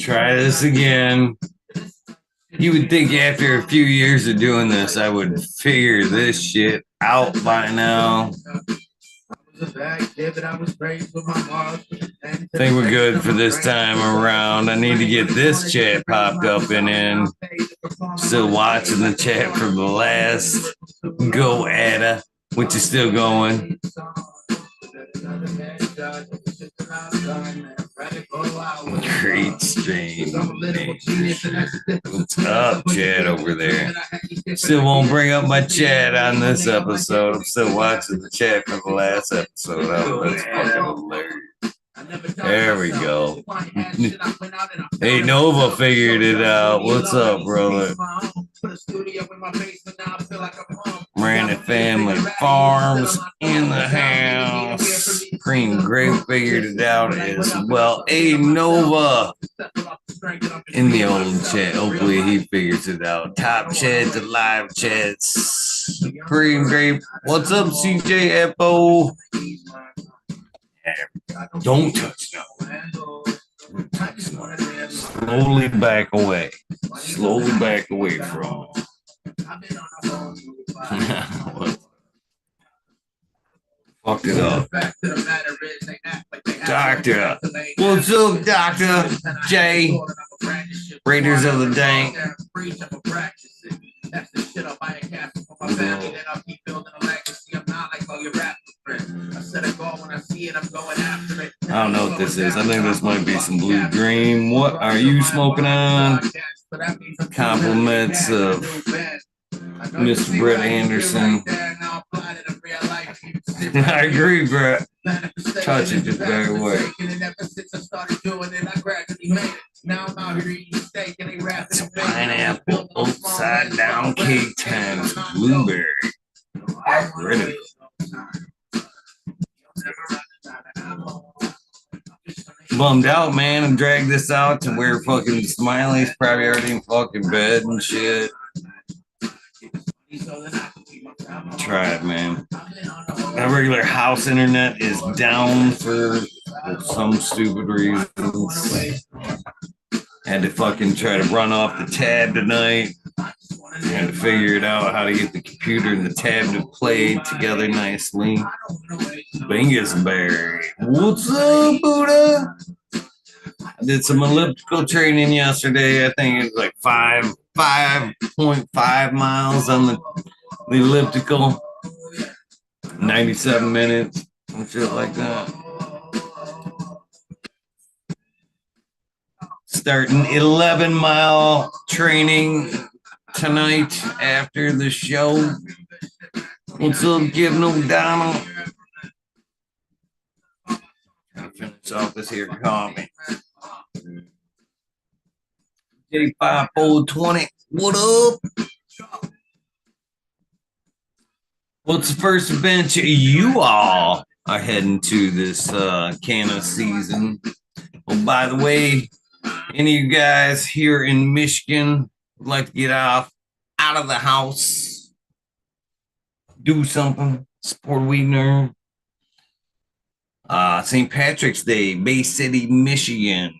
try this again. You would think after a few years of doing this, I would figure this shit out by now. I think we're good for this time around. I need to get this chat popped up and in. Still watching the chat from the last go Ada, which is still going. Great stream. What's up, Chad, over there? Still won't bring up my chat on this episode. I'm still watching the chat from the last episode. Oh, that's fucking hilarious. There we go. Hey, Nova figured it out. What's up, brother? Brandon Family Farms in the house. Green Grape figured it out as well. Hey, Nova in the old chat. Hopefully he figures it out. Top chats and live chats. Green Grape. What's up, CJFO? Don't touch no. Slowly back away. Slowly back away from it. Fucked it up. Doctor. What's up, Doctor? Jay. Raiders of the Dank. I don't know what this is. I think this might be some Blue Dream. What are you smoking on? Compliments of Mr. Brent Anderson. I agree, Brett. Touch it just back away. It's a pineapple upside down cake times blueberry. Critical. Bummed out, man, and dragged this out to where fucking Smiley's probably already in fucking bed and shit. Try it, man. My regular house internet is down for some stupid reasons. Had to fucking try to run off the tab tonight. Had to figure it out how to get the computer and the tab to play together nicely. Bingusberry. What's up, Buddha? I did some elliptical training yesterday. I think it was like 5.5 miles on the elliptical. 97 minutes and shit like that. Starting 11-mile training tonight after the show. What's up, Kevin O'Donnell? Gotta finish off this here coffee. J5420, what up? What's the first adventure you all are heading to this canna season? Well, by the way, any of you guys here in Michigan would like to get out of the house, do something, support Weed St. Patrick's Day, Bay City, Michigan.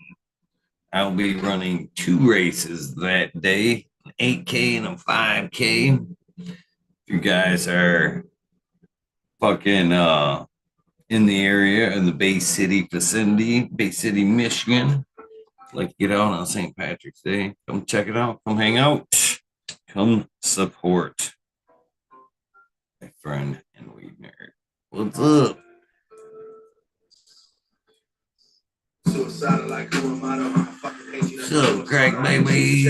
I'll be running 2 races that day, an 8K and a 5K. If you guys are fucking in the area, in the Bay City vicinity, Bay City, Michigan, like to get out on St. Patrick's Day, come check it out. Come hang out. Come support my friend and Weed Nerd. What's up? So, crack babies.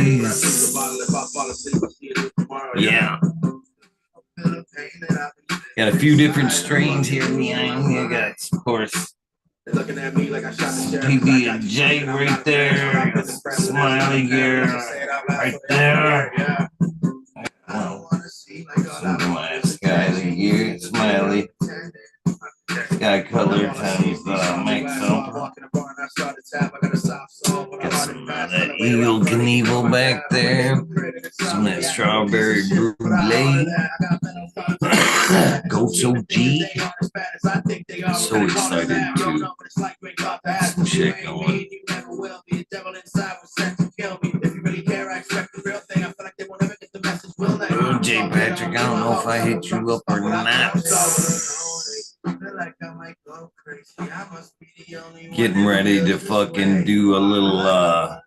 Yeah. Got a few different strains here behind me. I got, of course, PB and J right there. Smiley girl right there. Wow. Some my Skyly here. Smiley. Sky color times Mike Thumper. Got some of that Eagle Knievel back there. Some of that strawberry brulee. Ghost OG. So excited to get some shit going. J. Patrick? I don't know if I hit you up or not. Getting ready to fucking do a little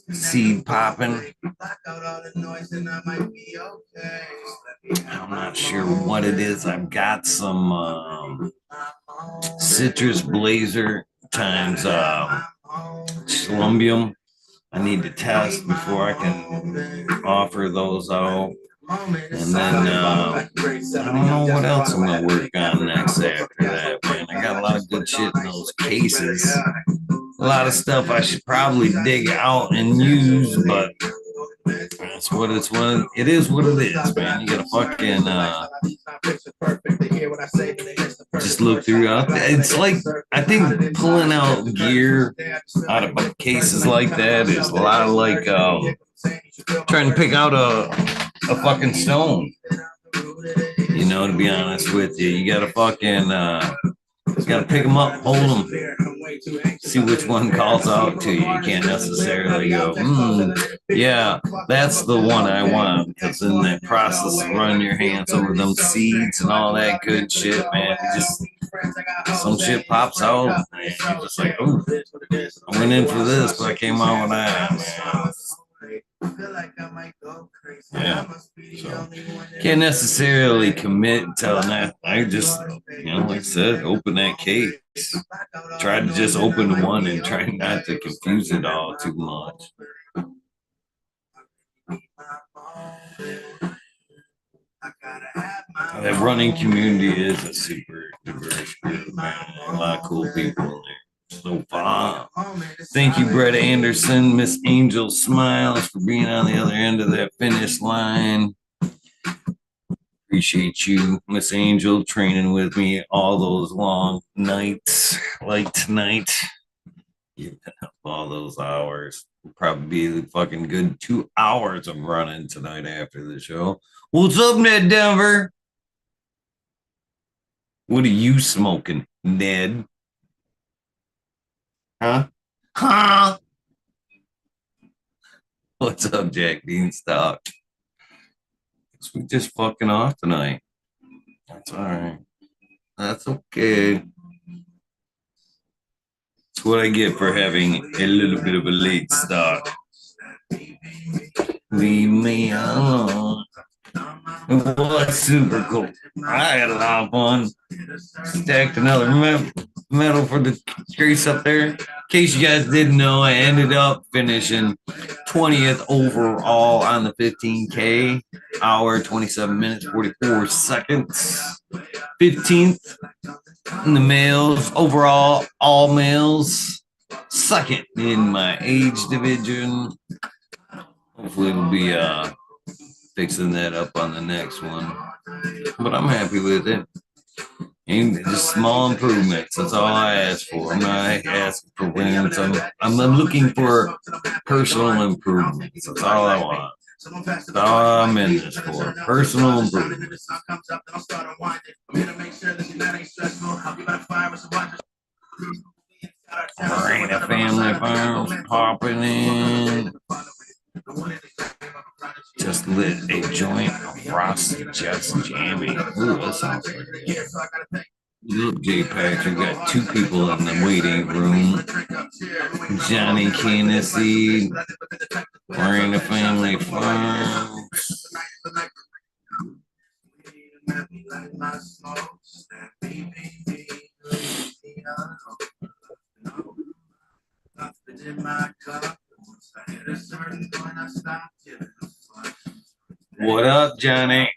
seed popping. I'm not sure what it is. I've got some citrus blazer times slumbium. I need to test before I can offer those out. And then I don't know what else I'm gonna work on next after that, man. I got a lot of good shit in those cases. A lot of stuff I should probably dig out and use, but that's what it's what it is. What it is, man. You gotta fucking just look throughout. It's like I think pulling out gear out of cases like that is a lot of like trying to pick out a fucking stone. You know, to be honest with you, you gotta fucking you gotta pick them up, hold them, see which one calls out to you. You can't necessarily go, yeah, that's the one I want, because in that process of running your hands over them seeds and all that good shit, man, just some shit pops out, and you're just like, oh, I went in for this, but I came out with that, man. Yeah, so can't necessarily commit until that. I just, like I said, open that case. Try to just open one and try not to confuse it all too much. That running community is a super diverse group, man. A lot of cool people in there. So far. Thank you, Brent Anderson, Miss Angel Smiles, for being on the other end of that finish line. Appreciate you, Miss Angel, training with me all those long nights, like tonight. You've been up all those hours. Probably be the fucking good 2 hours I'm running tonight after the show. What's up, Ned Denver? What are you smoking, Ned? Huh? Huh? What's up, Jack Beanstalk? We just fucking off tonight. That's all right. That's okay. That's what I get for having a little bit of a late start. Leave me alone. It was super cool. I had a lot of fun. Stacked another medal for the case up there. In case you guys didn't know, I ended up finishing 20th overall on the 15K, hour, 27 minutes, 44 seconds. 15th in the males, overall, all males. Second in my age division. Hopefully it'll be fixing that up on the next one. But I'm happy with it. And just small improvements. That's all I ask for. I'm not asking for wins. I'm looking for personal improvements. That's all I want. That's all I'm in this for. Personal improvements. Marina Family Farms popping in. Just lit a joint of frosted just jamming. Ooh, that sounds like good. Look, J. Patrick, got two people in the waiting room. Johnny Kennedy, Marina Family Farms. What up, Johnny?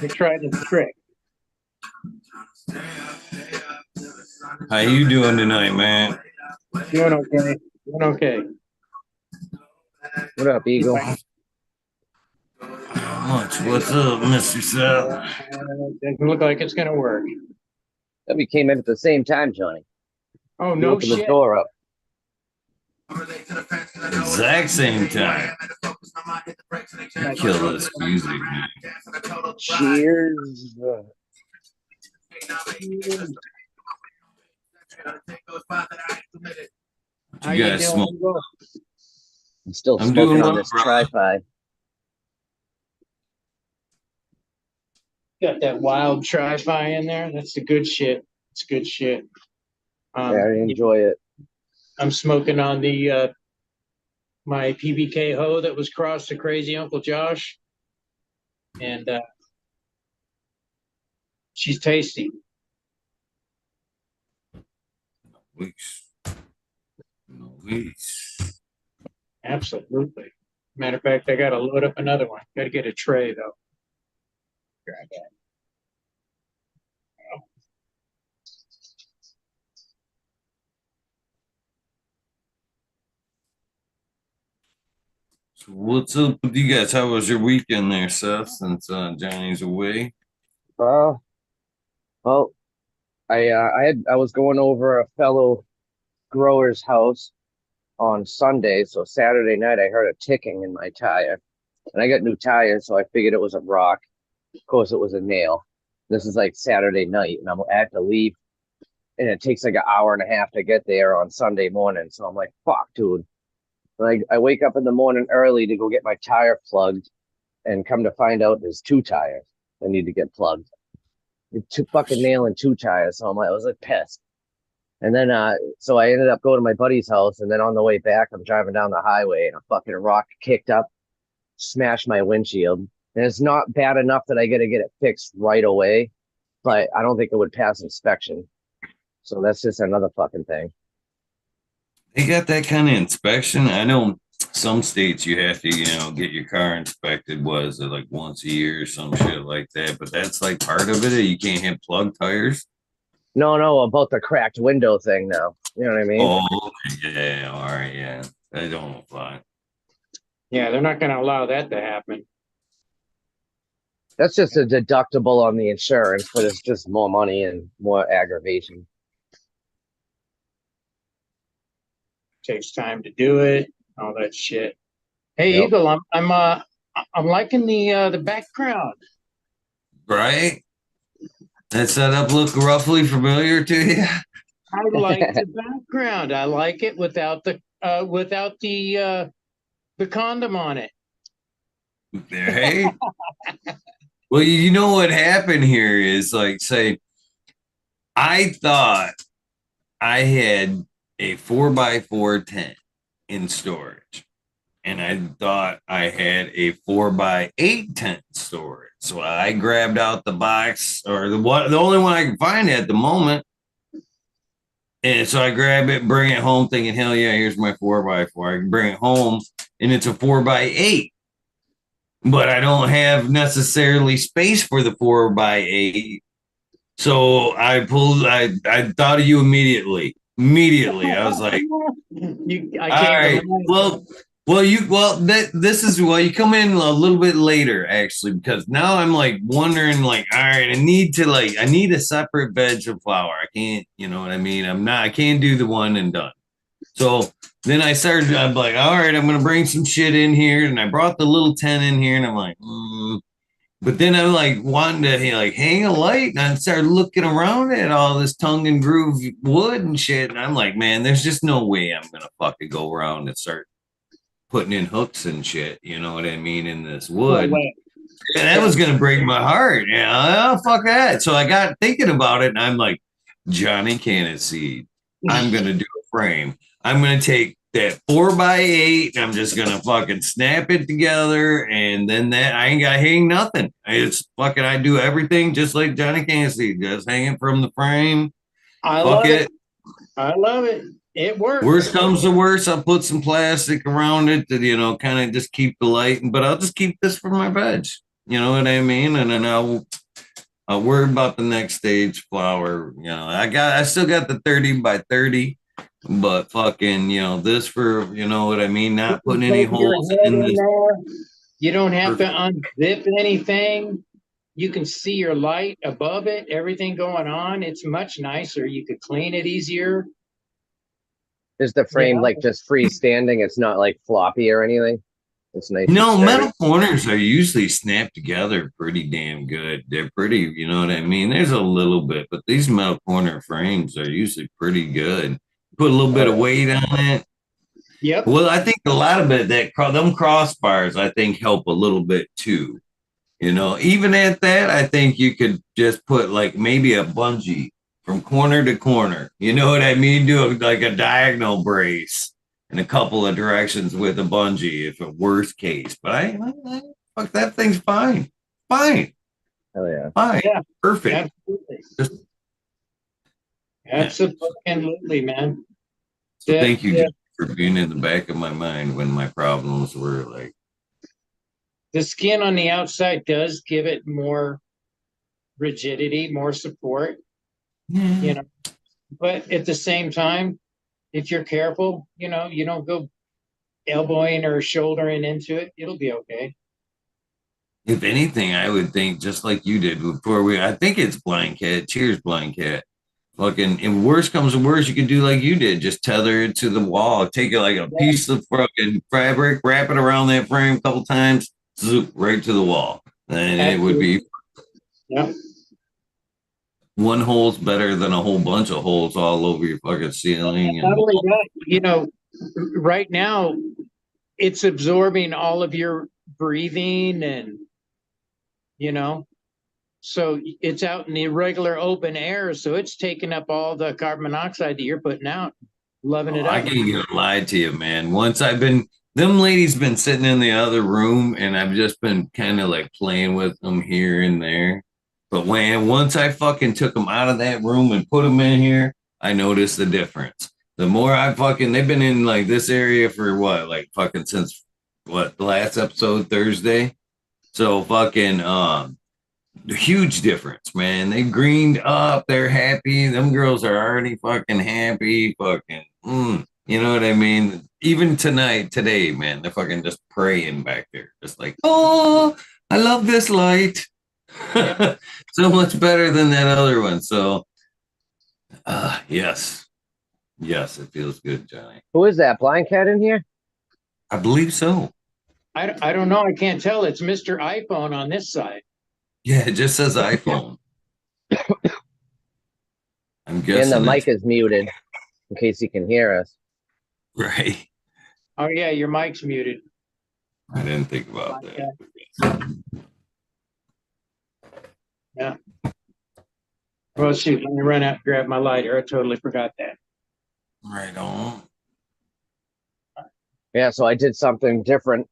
We tried the trick. How you doing tonight, man? Doing okay. Doing okay. What up, Eagle? How much? What's up, Mr. Seth? Doesn't look like it's going to work. We came in at the same time, Johnny. Oh, You no opened the shit. door up. Exact same time. Kill this music, man. Cheers. How You you guys doing? smoke? I'm still I'm doing smoking on well, this bro. tri-fi. Got that wild tri-fi in there. That's the good shit. It's good shit. Yeah, I enjoy it. I'm smoking on the my PBK hoe that was crossed to Crazy Uncle Josh, and she's tasty. Weeks. No weeks. Absolutely. Matter of fact, I got to load up another one. Got to get a tray though. Grab that. So what's up with you guys? How was your weekend there, Seth, since Johnny's away? Uh, well, I was going over a fellow grower's house on Sunday, so Saturday night I heard a ticking in my tire, and I got new tires, so I figured it was a rock. Of course, it was a nail. This is like Saturday night, and I have to leave, and it takes like an hour and a half to get there on Sunday morning. So I'm like, fuck, dude. Like I wake up in the morning early to go get my tire plugged, and come to find out there's two tires that need to get plugged. Two fucking nailing two tires. So I was like pissed. And then so I ended up going to my buddy's house, and then on the way back, I'm driving down the highway and a fucking rock kicked up, smashed my windshield. And it's not bad enough that I gotta get it fixed right away, but I don't think it would pass inspection. So that's just another fucking thing. They got that kind of inspection. I know some states you have to, get your car inspected. Was it like once a year or some shit like that? But that's like part of it. You can't have plugged tires. No, about the cracked window thing now. You know what I mean? Oh, okay. Yeah. All right. Yeah. They don't apply. Yeah, they're not going to allow that to happen. That's just a deductible on the insurance, but it's just more money and more aggravation. Takes time to do it, all that shit. Hey, Yep. Eagle, I'm liking the background. Right? That setup look roughly familiar to you? I like the background. I like it without the condom on it. Hey. Well, you know what happened here is like, say, I thought I had a 4x4 tent in storage, and I thought I had a 4x8 tent storage. So I grabbed out the box, or the only one I can find at the moment. And so I grab it, bring it home, thinking, hell yeah, here's my 4x4. I can bring it home, and it's a 4x8. But I don't have necessarily space for the 4x8. So I thought of you immediately. Immediately. I was like, all right, this is you come in a little bit later, actually, because now I'm like wondering, like, all right, I need a separate veg of flour. I can't, you know what I mean? I can't do the one and done. So then I'm like, all right, I'm going to bring some shit in here. And I brought the little tent in here, and I'm like, But then I'm like wanting to like hang a light, and I started looking around at all this tongue and groove wood and shit. And I'm like, man, there's just no way I'm going to fucking go around and start putting in hooks and shit. You know what I mean? In this wood. And that was going to break my heart. Yeah, oh, fuck that. So I got thinking about it, and I'm like, Johnny Canna seed. I'm going to do a frame. I'm going to take that 4x8. I'm just going to fucking snap it together. And then I ain't got to hang nothing. I do everything just like Johnny Canna seed. Just hang it from the frame. I love it. I love it. It works. Worst comes to worst, I'll put some plastic around it to, kind of just keep the light. But I'll just keep this for my veg. You know what I mean? And then I'll worry about the next stage flower. I still got the 30x30, but fucking, this for, you know what I mean? Not putting any holes in this. You don't have to unzip anything. You can see your light above it, everything going on. It's much nicer. You could clean it easier. Is the frame like just freestanding? It's not like floppy or anything? It's nice. No, metal corners are usually snapped together pretty damn good. They're pretty, you know what I mean? There's a little bit, but these metal corner frames are usually pretty good. Put a little bit of weight on it. Yep. Well, I think a lot of it them crossbars, I think, help a little bit too. You know, even at that, I think you could just put like maybe a bungee from corner to corner. You know what I mean? Do like a diagonal brace in a couple of directions with a bungee, if a worst case. But fuck, that thing's fine, fine, Hell yeah. fine, Yeah. perfect. Absolutely. Just, Absolutely, man. so thank you for being in the back of my mind when my problems were like. The skin on the outside does give it more rigidity, more support, you know. But at the same time, if you're careful, you know, you don't go elbowing or shouldering into it, it'll be okay. If anything, I would think just like you did before I think it's Blind Cat. Cheers, Blind Cat. Fucking, if worse comes to worse, you can do like you did. Just tether it to the wall. Take it like a piece of fucking fabric, wrap it around that frame a couple times, zoop, right to the wall. And it would be. Yeah. One hole's better than a whole bunch of holes all over your fucking ceiling. Not only that, you know, right now it's absorbing all of your breathing and, you know, so it's out in the regular open air. So it's taking up all the carbon monoxide that you're putting out. Loving it up. I can't even lie to you, man. Them ladies been sitting in the other room and I've just been kind of like playing with them here and there. But once I fucking took them out of that room and put them in here, I noticed the difference. The more they've been in like this area for what, like fucking since the last episode Thursday. So fucking, huge difference, man. They greened up. They're happy. Them girls are already fucking happy. Fucking, you know what I mean? Even today, man, they're fucking just praying back there. Just like, oh, I love this light. So much better than that other one. So, yes, it feels good, Johnny. Who is that? Blind Cat in here? I believe so. I don't know. I can't tell. It's Mr. iPhone on this side. Yeah, it just says iPhone. I'm guessing. And the mic is muted in case you can hear us. Right. Oh, yeah, your mic's muted. I didn't think about that. Yeah. Well, shoot, let me run out and grab my lighter. I totally forgot that. Right on. Yeah, so I did something different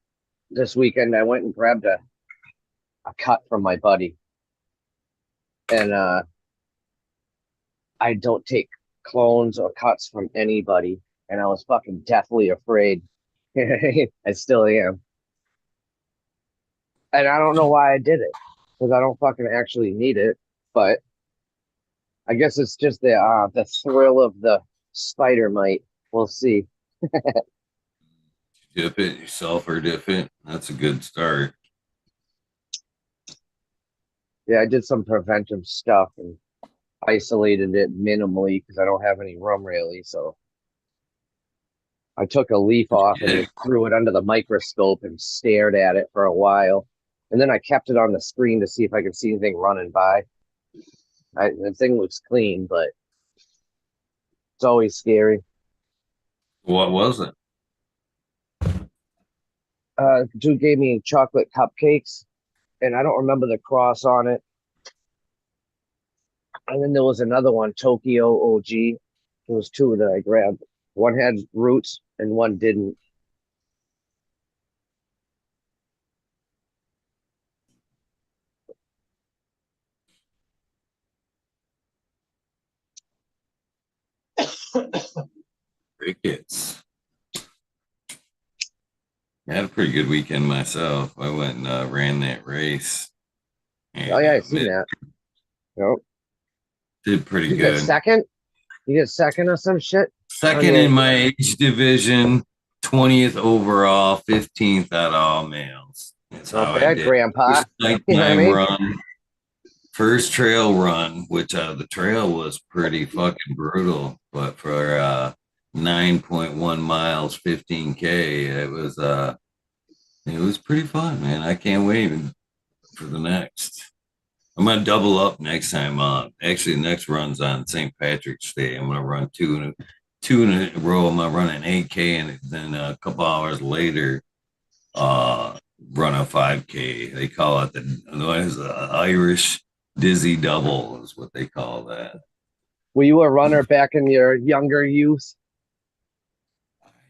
this weekend. I went and grabbed a cut from my buddy. And I don't take clones or cuts from anybody. And I was fucking deathly afraid. I still am. And I don't know why I did it. Because I don't fucking actually need it. But I guess it's just the thrill of the spider mite. We'll see. Dip it yourself or dip it. That's a good start. Yeah, I did some preventive stuff and isolated it minimally because I don't have any room really. So I took a leaf off and just threw it under the microscope and stared at it for a while. And then I kept it on the screen to see if I could see anything running by. The thing looks clean, but it's always scary. What was it? Dude gave me chocolate cupcakes, and I don't remember the cross on it. And then there was another one, Tokyo OG. There was two that I grabbed. One had roots and one didn't. Crickets. I had a pretty good weekend myself. I went and ran that race. Oh yeah, I seen that. Nope. Did pretty You good. get second? You get second or some shit? Second in my age division, 20th overall, 15th out of all males. That's how I did. Grandpa. First nighttime run, first trail run, which the trail was pretty fucking brutal, but for 9.1 miles, 15K, it was pretty fun, man. I can't wait for the next. I'm gonna double up next time. Actually, the next run's on St. Patrick's Day. I'm gonna run two two in a row. I'm running 8K, and then a couple hours later, run a 5K. They call it the Irish dizzy double is what they call that. Were you a runner back in your younger youth?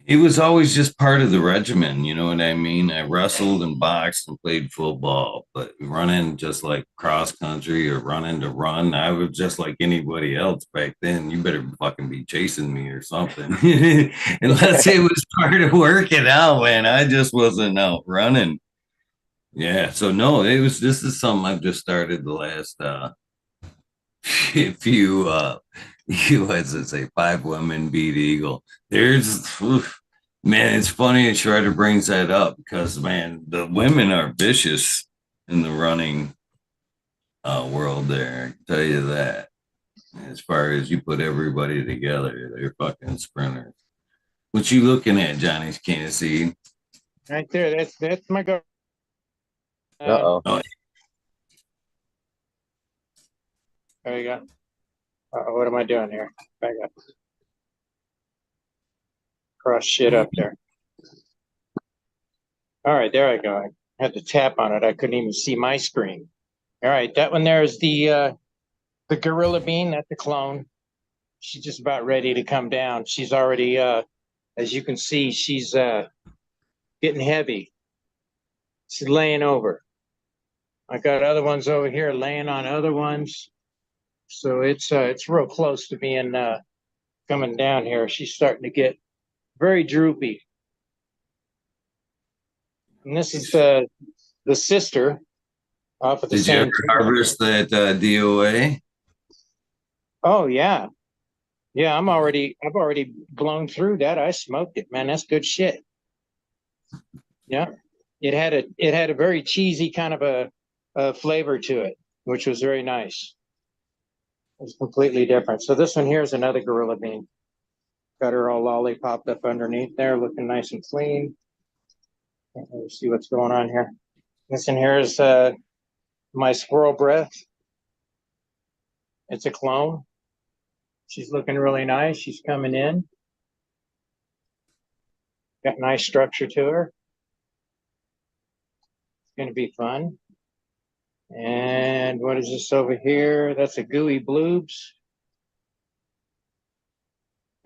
It was always just part of the regimen, you know what I mean? I wrestled and boxed and played football, but running just like cross country or running to run, I was just like anybody else back then. You better fucking be chasing me or something. Unless it was part of working out, man. I just wasn't out running. Yeah, so no, this is something I've just started the last few you as I say 5 women beat eagle. Man, it's funny that Shredder brings that up because man, the women are vicious in the running world there. I can tell you that. As far as you put everybody together, they're fucking sprinters. What you looking at, Johnny's can't see? Right there. That's my go. Uh-oh. Oh, There you go. What am I doing here? Back up. Cross shit up there. All right, there I go. I had to tap on it. I couldn't even see my screen. All right, that one there is the gorilla bean. That's the clone. She's just about ready to come down. She's already, as you can see, she's getting heavy. She's laying over. I got other ones over here laying on other ones. So it's real close to being coming down here. She's starting to get very droopy. And this is the sister off at the did you same ever harvest that DOA? Oh yeah. Yeah, I've already blown through that. I smoked it, man. That's good shit. Yeah. It had a very cheesy kind of a flavor to it, which was very nice. It was completely different. So this one here is another gorilla bean. Got her all lollipopped up underneath there, looking nice and clean. Let's see what's going on here. This one here is my squirrel breath. It's a clone. She's looking really nice. She's coming in. Got nice structure to her. It's going to be fun. And what is this over here? That's a gooey bloobs.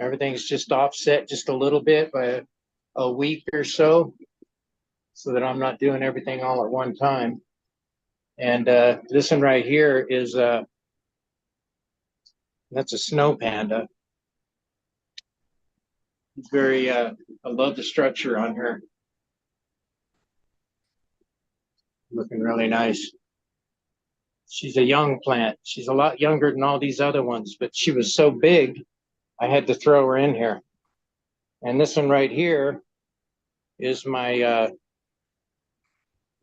Everything's just offset just a little bit by a week or so that I'm not doing everything all at one time. And this one right here is that's a snow panda. It's very I love the structure on her. Looking really nice. She's a young plant. She's a lot younger than all these other ones, but she was so big, I had to throw her in here. And this one right here is my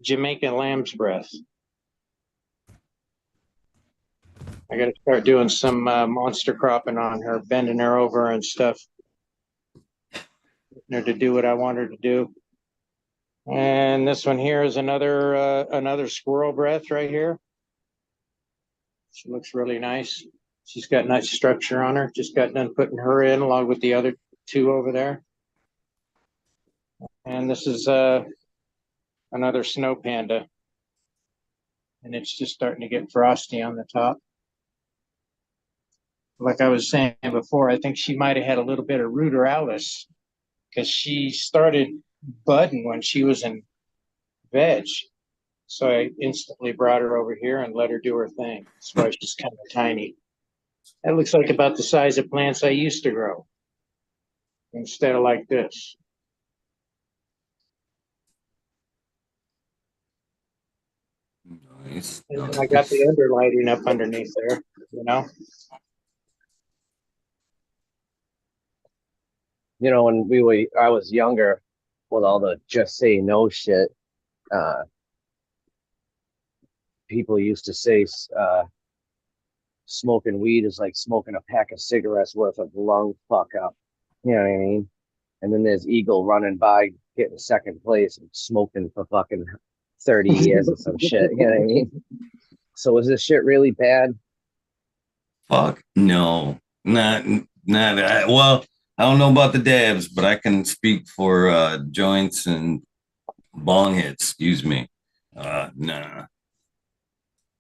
Jamaican lamb's breath. I got to start doing some monster cropping on her, bending her over and stuff. Getting her to do what I want her to do. And this one here is another squirrel breath right here. She looks really nice. She's got nice structure on her. Just got done putting her in along with the other two over there. And this is another snow panda. And it's just starting to get frosty on the top. Like I was saying before, I think she might have had a little bit of ruderalis because she started budding when she was in veg. So I instantly brought her over here and let her do her thing. That's why she's kind of tiny. That looks like about the size of plants I used to grow instead of like this. Nice. And I got the underlighting up underneath there, you know. You know, when I was younger, with all the just say no shit, people used to say smoking weed is like smoking a pack of cigarettes worth of lung fuck up. You know what I mean? And then there's Eagle running by, getting second place and smoking for fucking 30 years or some shit. You know what I mean? So is this shit really bad? Fuck no, not well. I don't know about the dabs, but I can speak for joints and bong hits. Excuse me. Nah.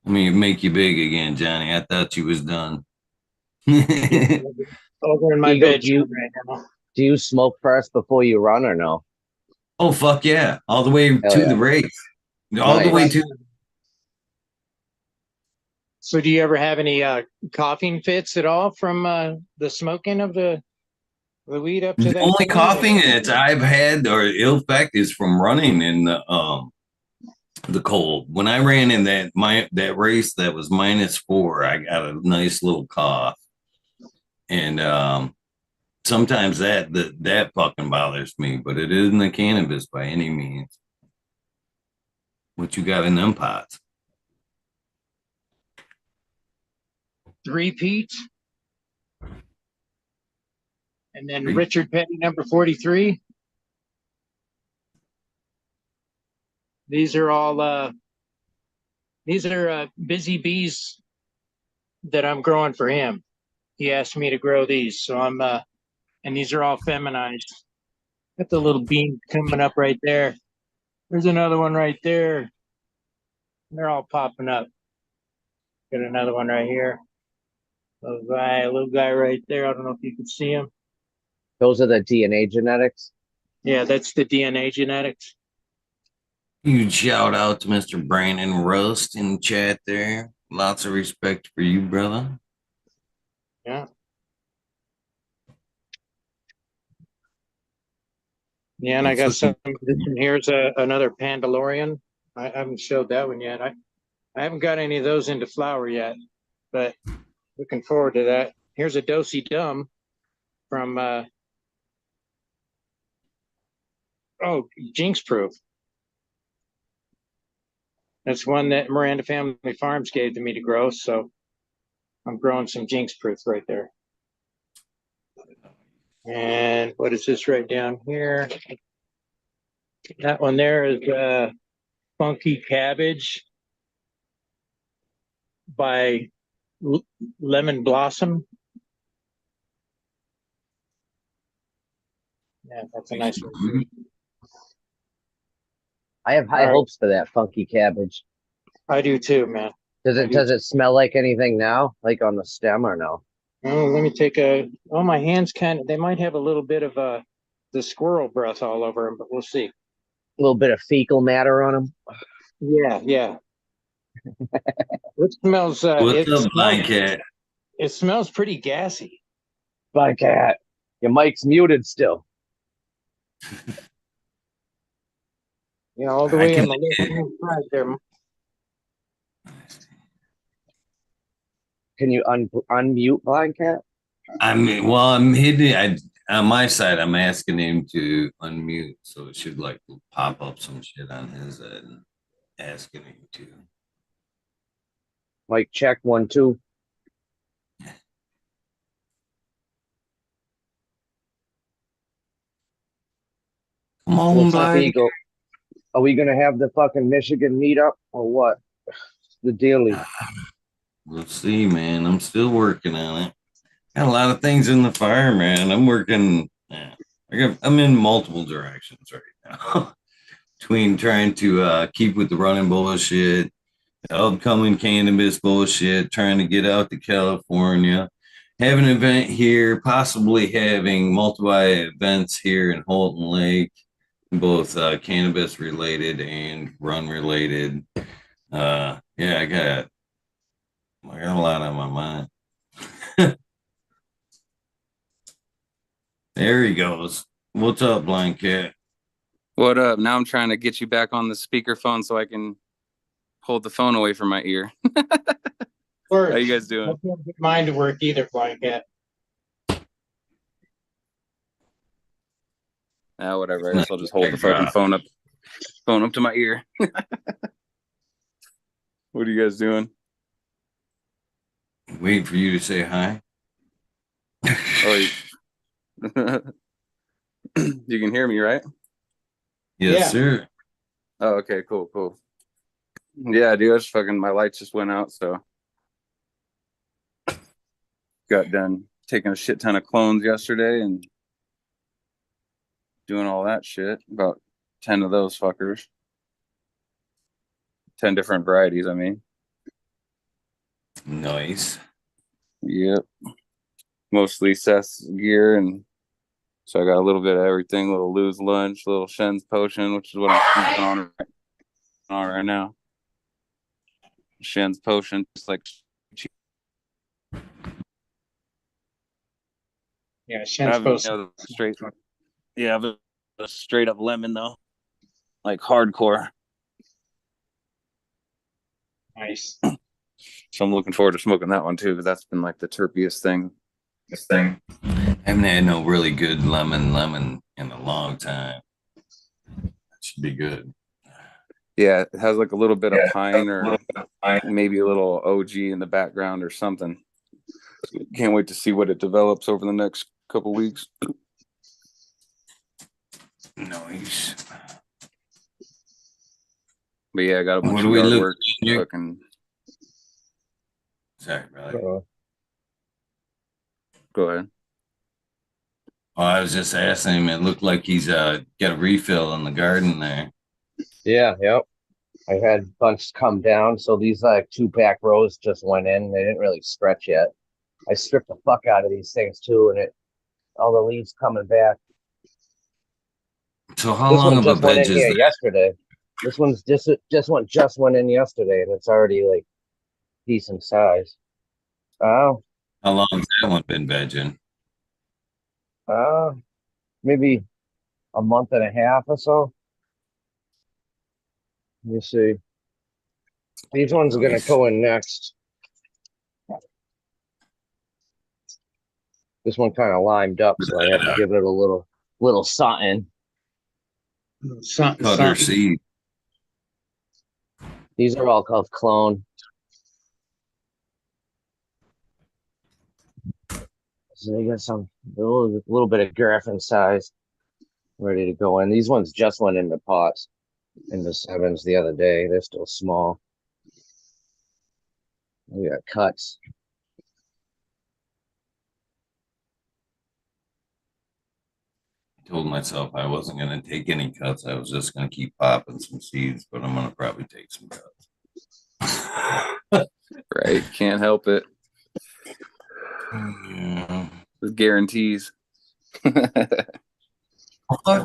Let me make you big again, Johnny. I thought you was done. Over in my Eagle, bedroom right now. do you smoke first before you run or no? Oh fuck yeah! All the way Hell to yeah. the race. All the way Nice. to. So do you ever have any coughing fits at all from the smoking of the weed up to The that only point? coughing that I've had or ill effect is from running in the cold. When I ran in that race that was -4, I got a nice little cough, and sometimes that fucking bothers me. But it isn't the cannabis by any means. What you got in them pots? 3-peat. And then Three? Richard Petty, number 43. These are all busy bees that I'm growing for him. He asked me to grow these, so and these are all feminized. Got the little bean coming up right there. There's another one right there. They're all popping up. Got another one right here. Little guy right there. I don't know if you can see him. Those are the DNA genetics. Yeah, that's the DNA genetics. Huge shout out to Mr. Brandon Rust in the chat there. Lots of respect for you, brother. Yeah. Yeah, and I got some. Here's another Pandalorian. I haven't showed that one yet. I haven't got any of those into flower yet, but looking forward to that. Here's a Dosey Dum from Jinx Proof. That's one that Miranda Family Farms gave to me to grow, so I'm growing some Jinx Proof right there. And what is this right down here? That one there is Funky Cabbage by Lemon Blossom. Yeah, that's a nice one. I have high hopes for that funky cabbage. I do too, man. Does it smell like anything now? Like on the stem or no? Oh, let me take my hands they might have a little bit of the squirrel breath all over them, but we'll see. A little bit of fecal matter on them. Yeah. It smells What's up, Blind Cat? It smells pretty gassy. Blind Cat, your mic's muted still. All the way on the left-hand side there. Can you unmute Blind Cat? I'm hitting. On my side, I'm asking him to unmute, so it should like pop up some shit on his end, asking him to. Mic check 1 2. Come on, Blind. Eagle. Are we gonna have the fucking Michigan meetup or what? The dealie. Let's see, man. I'm still working on it. Got a lot of things in the fire, man. I'm working. Yeah, I'm in multiple directions right now. Between trying to keep with the running bullshit, the upcoming cannabis bullshit, trying to get out to California, have an event here, possibly having multiple events here in Holton Lake, both cannabis related and run related. Yeah, I got a lot on my mind. There he goes. What's up, Blind Cat? What up? Now I'm trying to get you back on the speakerphone so I can hold the phone away from my ear. How you guys doing? I can't get mine to work either, Blind Cat. Whatever. I guess I'll just hold the fucking phone up to my ear. What are you guys doing? Waiting for you to say hi. Oh, you can hear me, right? Yes, sir. Oh, okay, cool. Yeah, dude, I just my lights just went out, so got done taking a shit ton of clones yesterday and doing all that shit. About 10 of those fuckers. 10 different varieties, I mean. Nice. Yep. Mostly Seth's gear, and so I got a little bit of everything, a little Lou's lunch, a little Shen's potion, which is what I'm smoking on right now. Shen's potion, just like Yeah, Shen's potion. Straight, yeah, but a straight up lemon though, like hardcore. Nice. So I'm looking forward to smoking that one too, because that's been like the terpiest thing. This thing. I haven't had no really good lemon in a long time. That should be good. Yeah, it has like a little bit of pine or maybe a little OG in the background or something. Can't wait to see what it develops over the next couple weeks. Nice. But yeah, I got a bunch of yard work. Fucking... Sorry, brother. Go ahead. Oh, I was just asking him. It looked like he's got a refill in the garden there. Yeah, yep. I had a bunch come down, so these like 2 back rows just went in. They didn't really stretch yet. I stripped the fuck out of these things too, and all the leaves coming back. So how long of a veg is that? Yesterday. This one's just went in yesterday, and it's already like decent size. Oh. How long has that one been vegging? Maybe a month and a half or so. Let me see. These ones are gonna go in next. This one kind of limed up, so I have to give it a little something. Cutter seed. These are all called clone. So they got a little bit of graphing size ready to go in. These ones just went into pots, into 7s the other day. They're still small. We got cuts. I told myself I wasn't going to take any cuts. I was just going to keep popping some seeds, but I'm going to probably take some cuts. Right. Can't help it. Yeah. The guarantees. Fuck,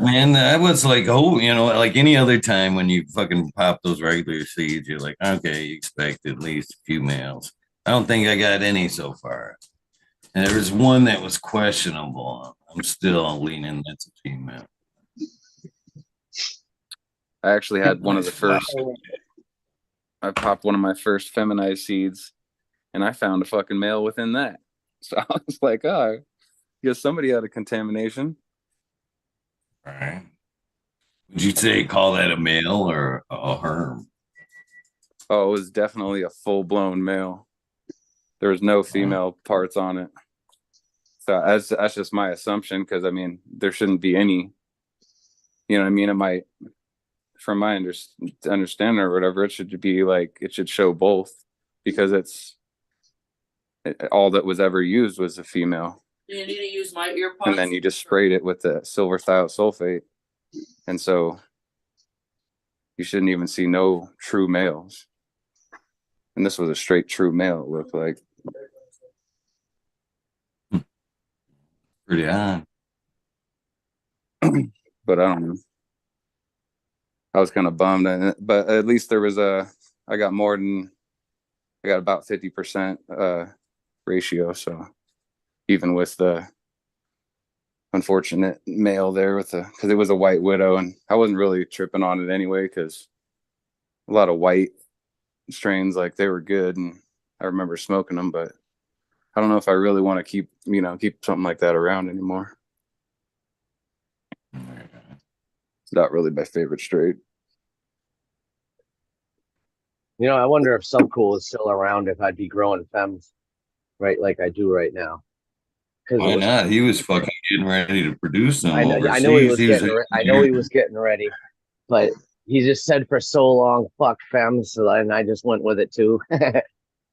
man, that was like, like any other time when you fucking pop those regular seeds, you're like, okay, you expect at least a few males. I don't think I got any so far. And there was one that was questionable. I'm still leaning that's a female. I actually had one of the first. I popped one of my first feminized seeds, and I found a fucking male within that. So I was like, oh, I guess somebody had a contamination. All right. Would you call that a male or a herm? Oh, it was definitely a full-blown male. There was no female parts on it. So that's just my assumption, because I mean, there shouldn't be any. You know what I mean? It might, from my understanding or whatever, it should be like, it should show both, because all that was ever used was a female. You need to use my ear pods. And then you just sprayed it with the silver thiosulfate. And so you shouldn't even see no true males. And this was a straight true male, it looked like. Pretty on. But I don't know. I was kind of bummed, but at least there was I got about 50% ratio. So even with the unfortunate male there because it was a white widow, and I wasn't really tripping on it anyway, because a lot of white strains, like, they were good, and I remember smoking them, but I don't know if I really want to keep something like that around anymore. It's not really my favorite strain. I wonder if Subcool is still around, if I'd be growing fems, right, like I do right now. Why not? He was fucking getting ready to produce them. I know he was getting ready, but he just said for so long, "Fuck fems," and I just went with it too.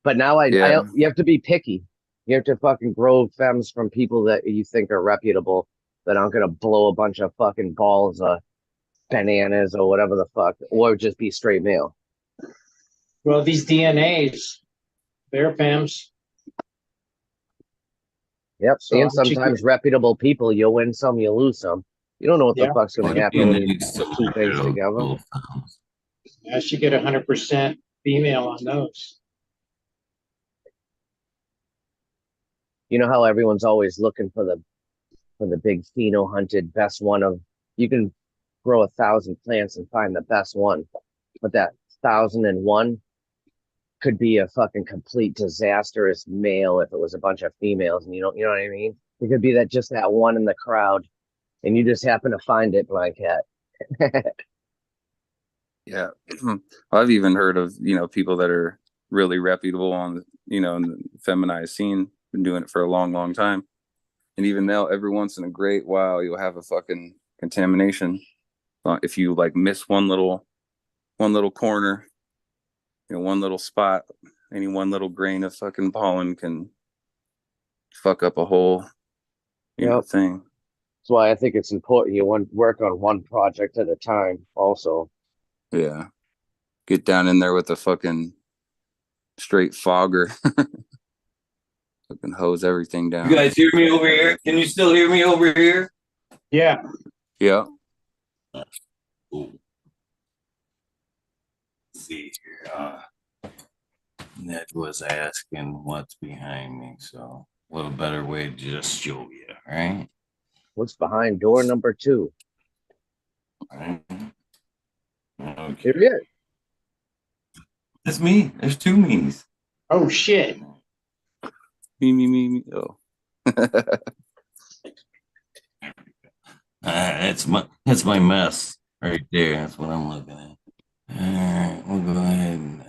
But now you have to be picky. You have to fucking grow fems from people that you think are reputable, that aren't gonna blow a bunch of fucking balls of bananas or whatever the fuck, or just be straight male. Well, these DNAs, they're PAMs. Yep. So And sometimes reputable people, you'll win some, you lose some. You don't know what the fuck's gonna happen when you put two things together. I should get 100% female on those. You know how everyone's always looking for the big pheno hunted best one of, you can grow 1,000 plants and find the best one, but that 1,001 could be a fucking complete disastrous male if it was a bunch of females, and you know what I mean? It could be that just that one in the crowd, and you just happen to find it, Black Hat. Yeah. I've even heard of, people that are really reputable on, in the feminized scene, been doing it for a long, long time. And even they'll, every once in a great while, you'll have a fucking contamination. If you like miss one little corner, one little spot, any one little grain of fucking pollen can fuck up a whole, thing. That's why I think it's important you work on one project at a time also. Yeah. Get down in there with a fucking straight fogger. Fucking hose everything down. You guys hear me over here? Can you still hear me over here? Yeah. Yeah. Ooh. Let's see here. Ned was asking what's behind me, so what a better way to just show you, right? What's behind door number 2? Right. Okay. Here it is. That's me. There's 2 me's. Oh, shit. Me. Oh. That's my mess right there. That's what I'm looking at. All right, we'll go ahead and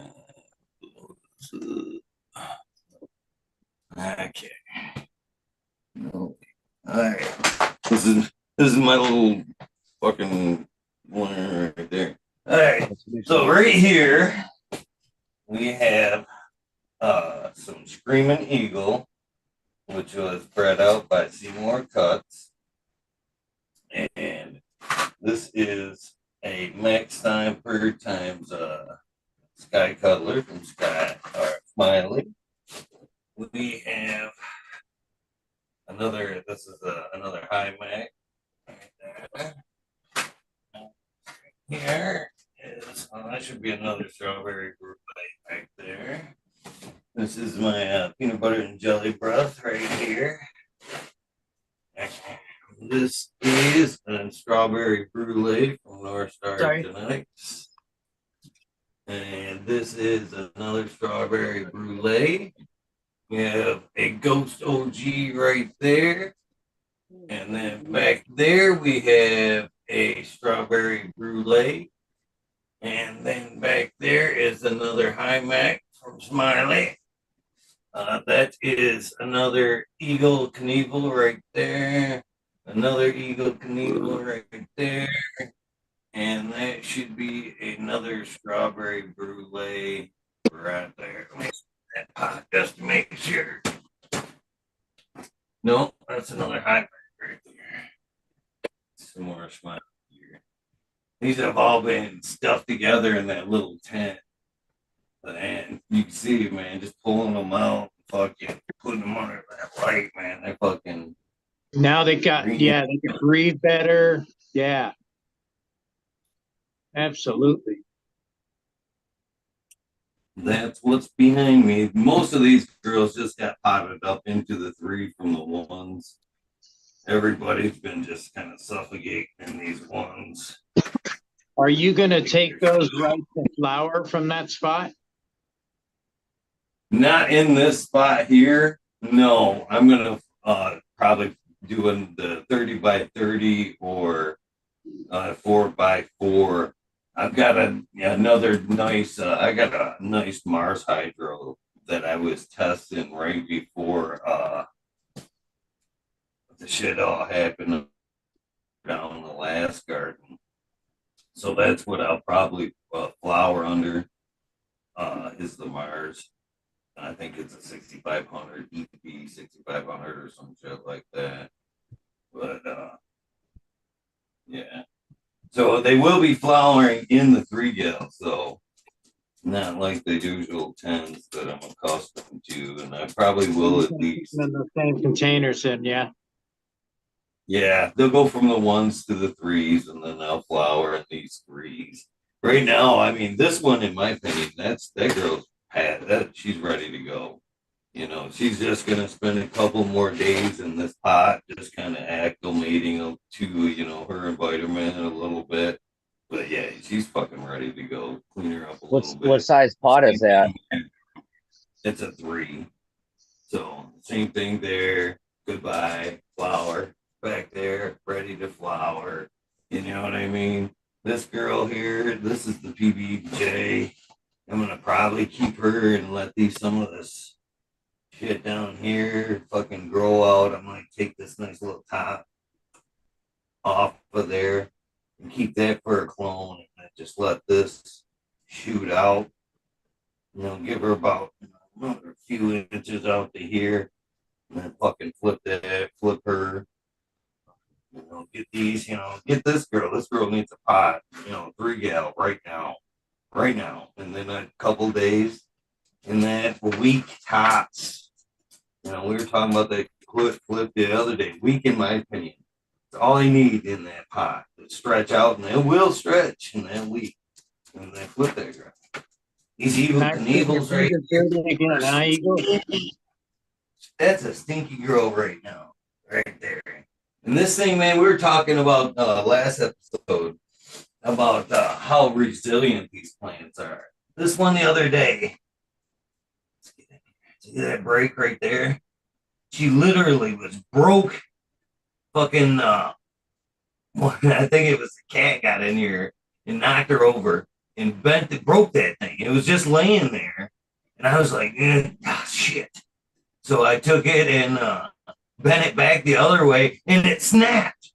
okay. All right. This is my little fucking one right there. All right. So right here we have some Screaming Eagle, which was bred out by Seymour Cuts. And this is a Max Steinberg times Sky Cutler from Smiley. We have another, this is another high Mac. Here is, that should be another strawberry brew right there. This is my peanut butter and jelly breath right here. This is a strawberry brulee from North Star Genetics. And this is another strawberry brulee. We have a Ghost OG right there. And then back there we have a strawberry brulee. And then back there is another High Mac from Smiley. That is another Eagle Knievel right there. Another Eagle Knievel right there. And that should be another strawberry brulee right there. That pot just to make sure. No, that's another high right there. Some more Smiley here. These have all been stuffed together in that little tent. And you can see, man, just pulling them out, fucking putting them under that light, man. They fucking. Now they got, they can breathe better. Yeah. Absolutely. That's what's behind me. Most of these girls just got potted up into the 3 from the 1s. Everybody's been just kind of suffocating in these 1s. Are you going to take those right to flower from that spot? Not in this spot here. No, I'm going to probably doing the 30 by 30 or 4 by 4. I've got another nice, I got a nice Mars Hydro that I was testing right before the shit all happened down in the last garden. So that's what I'll probably flower under is the Mars. I think it's a 6500 EP 6500 or some shit like that. But So they will be flowering in the 3 gal, so not like the usual 10s that I'm accustomed to, and I probably will at least. In the same containers, and yeah. Yeah, they'll go from the 1s to the 3s, and then they'll flower in these 3s. Right now, I mean, this one, in my opinion, that girl's had that. She's ready to go. You know, she's just gonna spend a couple more days in this pot, just kind of acclimating to, her environment a little bit. But yeah, she's fucking ready to go. Clean her up a little bit. What size pot is that? It's a 3. So same thing there. Goodbye, flower. Back there, ready to flower. You know what I mean? This girl here, this is the PBJ. I'm gonna probably keep her and let some of this shit down here fucking grow out. I might take this nice little top off of there and keep that for a clone, and then just let this shoot out. Give her about another few inches out to here, and then fucking flip her. Get these, get this girl. This girl needs a pot, 3 gal right now, and then a couple days, and then a week tops. We were talking about that flip the other day. Week, in my opinion, it's all you need in that pot. It stretch out, and it will stretch in that week, and then flip that girl. These evil Knievels right here. That's a stinky girl right now, right there. And this thing, man, we were talking about last episode about how resilient these plants are. This one the other day, see that break right there? She literally was broke. Fucking, I think it was the cat got in here and knocked her over and broke that thing. It was just laying there. And I was like, shit. So I took it and bent it back the other way, and it snapped.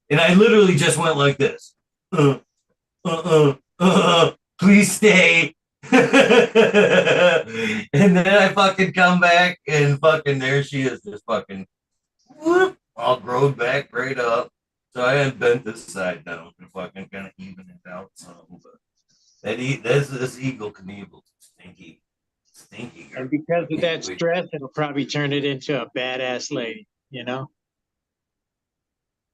And I literally just went like this. Please stay. And then I fucking come back, and fucking there she is, just fucking whoop, all growed back right up. So I had bent this side down to fucking kind of even it out some. But this Eagle Knievel stinky. Girl. And because of that stress, it'll probably turn it into a badass lady,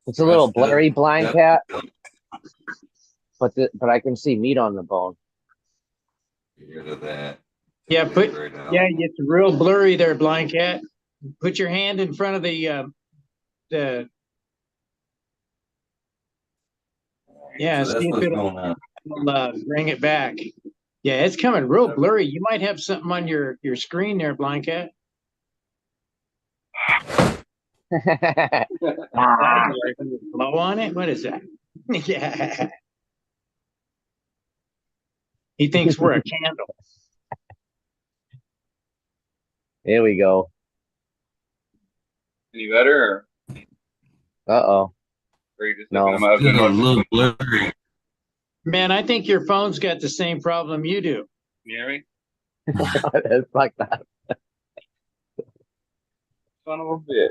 It's a little blurry, blind cat, but I can see meat on the bone. Get rid of that. Yeah, it's real blurry there, blind cat. Put your hand in front of the yeah, so see if it'll bring it back. Yeah, it's coming real blurry. You might have something on your screen there, blind cat. Blow on it? What is that? Yeah. He thinks we're a candle. There we go. Any better? Uh-oh. No, it's a little blurry. Man, I think your phone's got the same problem you do. You hear me? It's like that. Son of a bitch.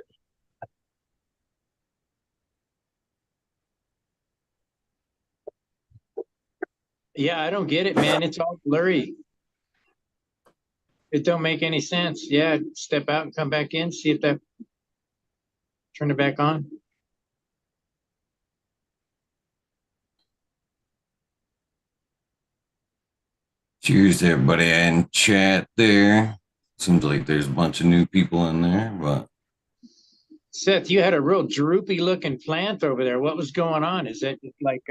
Yeah, I don't get it, man. It's all blurry. It don't make any sense. Yeah, step out and come back in. See if that turn it back on. Cheers, everybody in chat there. Seems like there's a bunch of new people in there, but Seth, you had a real droopy looking plant over there. What was going on? Is that like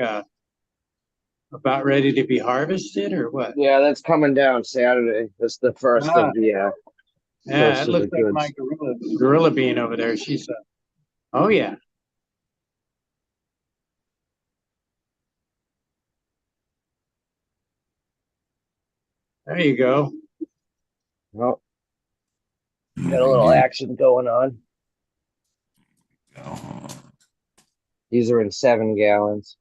about ready to be harvested or what? Yeah, that's coming down Saturday. That's the first of the yeah, it looks like goods. my gorilla bean over there. She's oh yeah. There you go. Well, got a little action going on. These are in 7 gallons.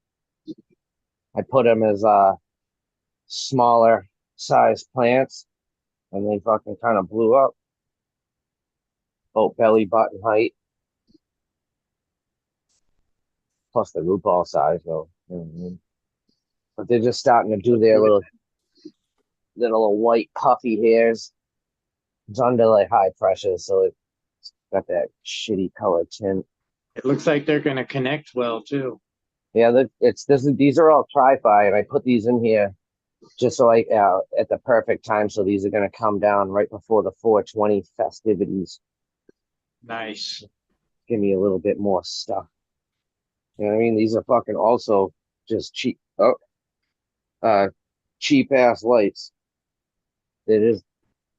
I put them as smaller size plants, and they fucking kind of blew up. Boat belly button height. Plus the root ball size, though. You know what I mean? but they're just starting to do their little white puffy hairs. It's under like high pressure, so it's got that shitty color tint. It looks like they're going to connect well too. Yeah, these are all tri-fi, and I put these in here just so at the perfect time. So these are going to come down right before the 420 festivities. Nice. Give me a little bit more stuff. You know what I mean? These are fucking also just cheap. Cheap ass lights. It is.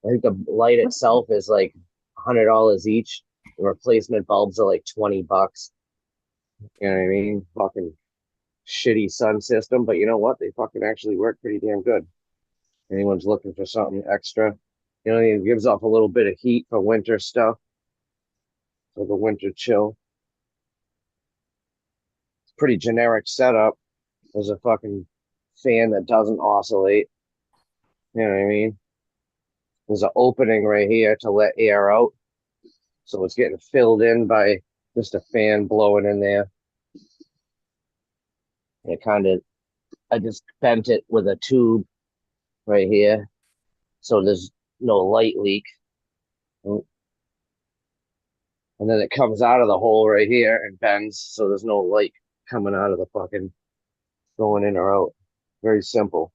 I think the light itself is like $100 each. The replacement bulbs are like $20. You know what I mean? Fucking shitty sun system, but you know what? They fucking actually work pretty damn good. Anyone's looking for something extra, you know, it gives off a little bit of heat for winter stuff, for the winter chill. It's pretty generic setup. There's a fucking fan that doesn't oscillate. You know what I mean? There's an opening right here to let air out. So it's getting filled in by just a fan blowing in there. I just bent it with a tube right here. So there's no light leak. And then it comes out of the hole right here and bends. So there's no light coming out of the fucking going in or out. Very simple.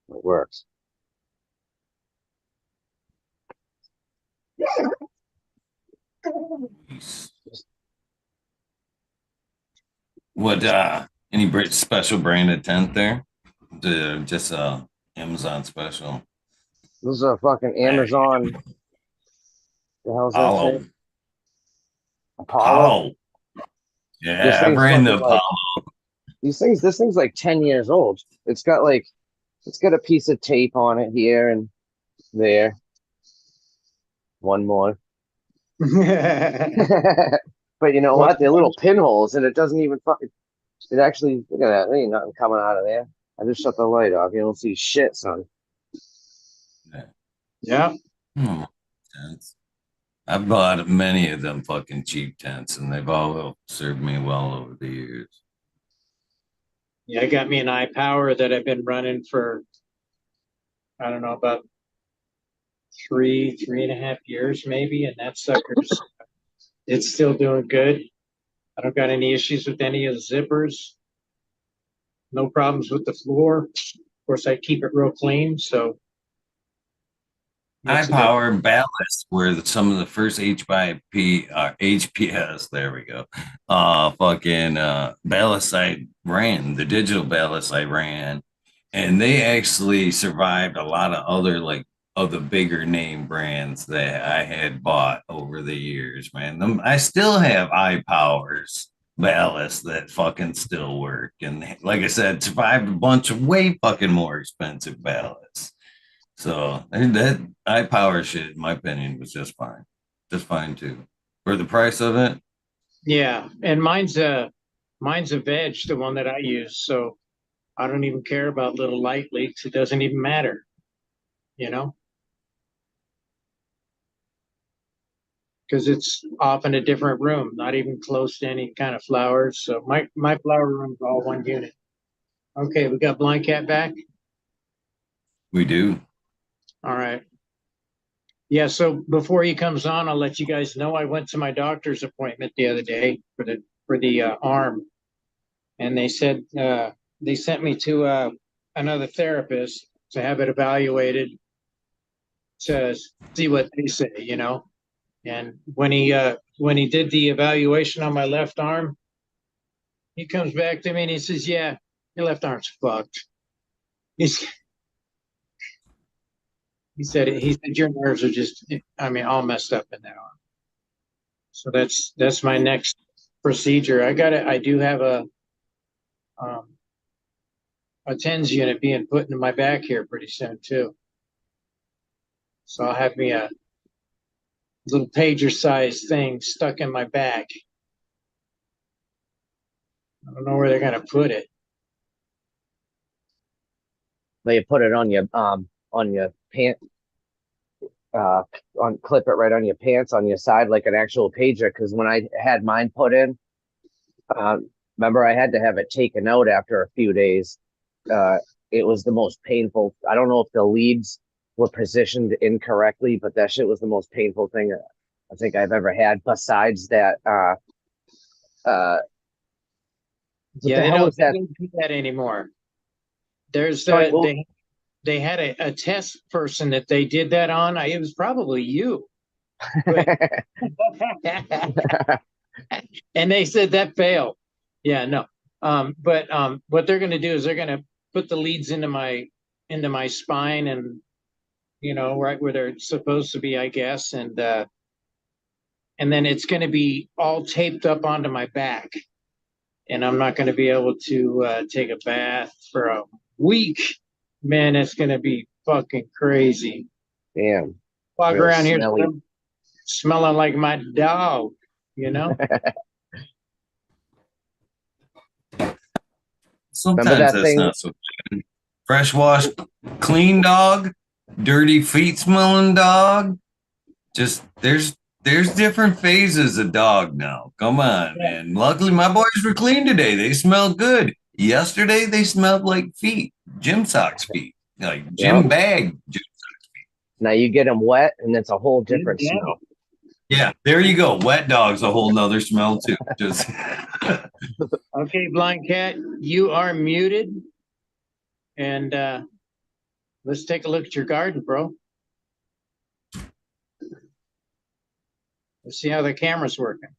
It works. What any special branded tent there? Just Amazon special. This is a fucking Amazon. The hell's that Apollo. thing? Apollo. Yeah, I ran the Apollo. This thing's like 10 years old. It's got a piece of tape on it here and there. One more. But you know what? They're little pinholes, and it doesn't even fucking. It actually, look at that. There ain't nothing coming out of there. I just shut the light off. You don't see shit, son. Yeah. I've bought many of them fucking cheap tents, and they've all served me well over the years. Yeah, I got me an iPower that I've been running for, I don't know, about 3.5 years maybe, and that sucker's it's still doing good. I don't got any issues with any of the zippers. No problems with the floor. Of course, I keep it real clean, so. iPower and Ballast were some of the first HPS. There we go. Ballast I ran, the digital Ballast I ran, and they actually survived a lot of other of the bigger name brands that I had bought over the years, man. I still have iPowers Ballast that fucking still work. And like I said, survived a bunch of way fucking more expensive ballasts. So that iPower shit, in my opinion, was just fine. Just fine too. For the price of it. Yeah. And mine's a veg, the one that I use. So I don't even care about little light leaks. It doesn't even matter, you know? Because it's off in a different room, not even close to any kind of flowers. So my flower room's all one unit. Okay, we got Blind Cat back? We do. All right. Yeah, so before he comes on, I'll let you guys know I went to my doctor's appointment the other day for the arm. And they said they sent me to another therapist to have it evaluated to see what they say, you know. And when he did the evaluation on my left arm, he comes back to me and he says, "Yeah, your left arm's fucked." He said your nerves are just, I mean, all messed up in that arm. So that's my next procedure. I do have a TENS unit being put into my back here pretty soon too. So I'll have me a little pager sized thing stuck in my back. I don't know where they're gonna put it. They put it on your pant, clip it right on your pants on your side like an actual pager. Because when I had mine put in, remember I had to have it taken out after a few days it was the most painful. I don't know if the leads were positioned incorrectly, but that shit was the most painful thing I think I've ever had. Besides that, what Yeah, the they hell don't, was that? do that anymore. There's Sorry, well, they had a test person that they did that on. It was probably you, but and they said that failed. Yeah, no. But what they're going to do is they're going to put the leads into my spine, and right where they're supposed to be, I guess, and then it's going to be all taped up onto my back, and I'm not going to be able to take a bath for a week. Man, it's going to be fucking crazy. damn, Walk real around here smelly. smelling like my dog, you know? Sometimes that that's thing? not so bad. Fresh washed, clean dog, dirty feet smelling dog. Just there's different phases of dog now. Come on, man. Luckily my boys were clean today. They smelled good. Yesterday they smelled like feet, gym socks feet, like gym Yep. bag. Now you get them wet, and it's a whole different Yeah. smell. Yeah, there you go. Wet dog's a whole nother smell too. Just Okay, Blind Cat, you are muted. And let's take a look at your garden, bro. Let's see how the camera's working.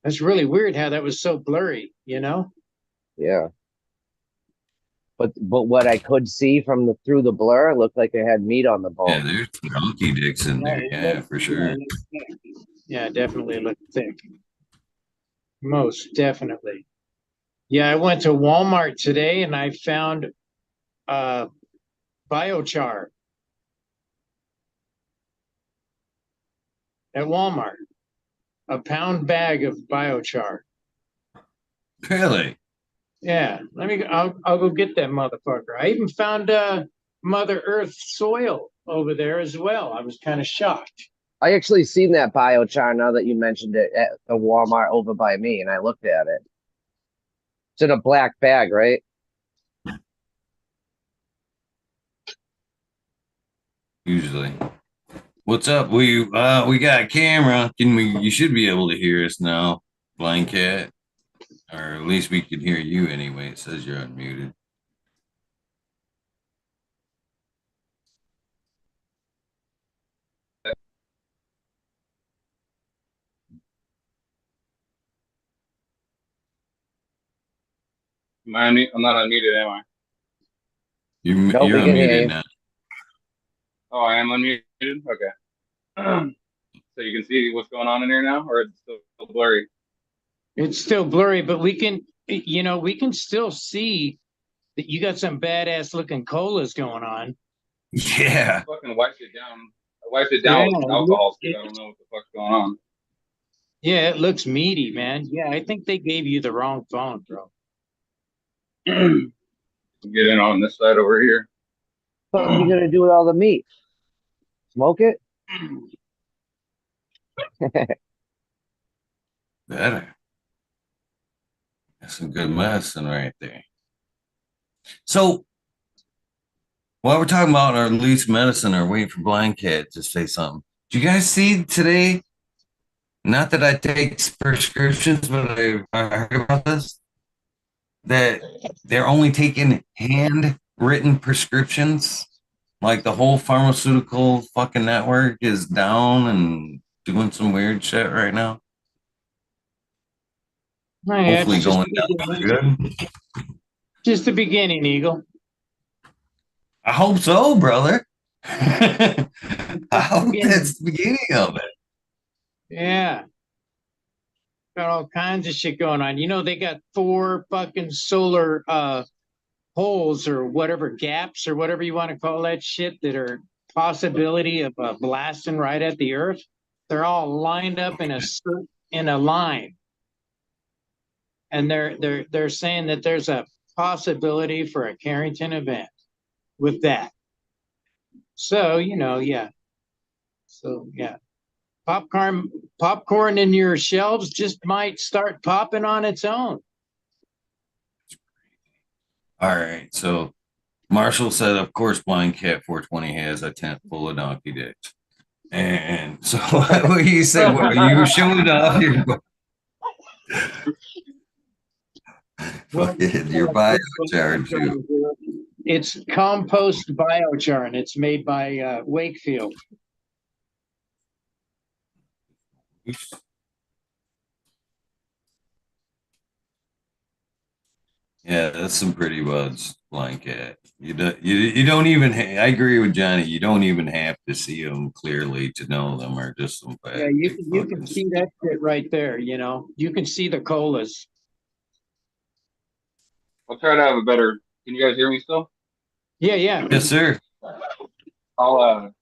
That's really weird how that was so blurry, Yeah. But what I could see through the blur looked like it had meat on the yeah, bone. there's donkey dicks in there. Yeah, for sure. Yeah, definitely look thick. Most definitely. Yeah, I went to Walmart today and I found biochar at Walmart. A pound bag of biochar. Really? Yeah, I'll go get that motherfucker. I even found Mother Earth soil over there as well. I was kind of shocked. I actually seen that biochar now that you mentioned it at the Walmart over by me, and I looked at it. It's in a black bag, right? Usually. What's up? We got a camera. You should be able to hear us now, Blind Cat. Or at least we can hear you anyway. It says you're unmuted. I'm not unmuted, am I? Nope, You're we can hear unmuted you. now. Oh, I am unmuted? Okay. So you can see what's going on in here now, or it's still blurry? It's still blurry, but we can still see that you got some badass looking colas going on. Yeah. I fucking wiped it down. I wiped it down with alcohol, so I don't know what the fuck's going on. Yeah, it looks meaty, man. Yeah, I think they gave you the wrong phone, bro. Get in on this side over here. What are you gonna do with all the meat? Smoke it? Better. That's some good medicine right there. So while we're talking about our least medicine or waiting for Blind Cat to say something, did you guys see today? Not that I take prescriptions, but I heard about this. That they're only taking handwritten prescriptions. Like the whole pharmaceutical fucking network is down and doing some weird shit right now. Yeah, Hopefully it's just going down for good. just the beginning, Eagle. I hope so, brother. I hope that's the beginning of it. Yeah. Got all kinds of shit going on. They got 4 fucking solar holes or whatever, gaps or whatever you want to call that shit, that are possibility of blasting right at the earth. They're all lined up in a line. And they're saying that there's a possibility for a Carrington event with that. So, yeah. So, yeah. Popcorn in your shelves just might start popping on its own. All right. So Marshall said, of course, Blind Cat 420 has a tent full of donkey dicks. And so what you said, what, you were showing off Well, your biochar too. it's compost biochar, and it's made by Wakefield. Yeah, that's some pretty buds, Blind Cat. You don't even I agree with Johnny. You don't even have to see them clearly to know them are just some Yeah, fat big you can fuckers. see that shit right there. You know, you can see the colas. I'll try to have a better. Can you guys hear me still? Yeah, yeah. Yes, sir. I'll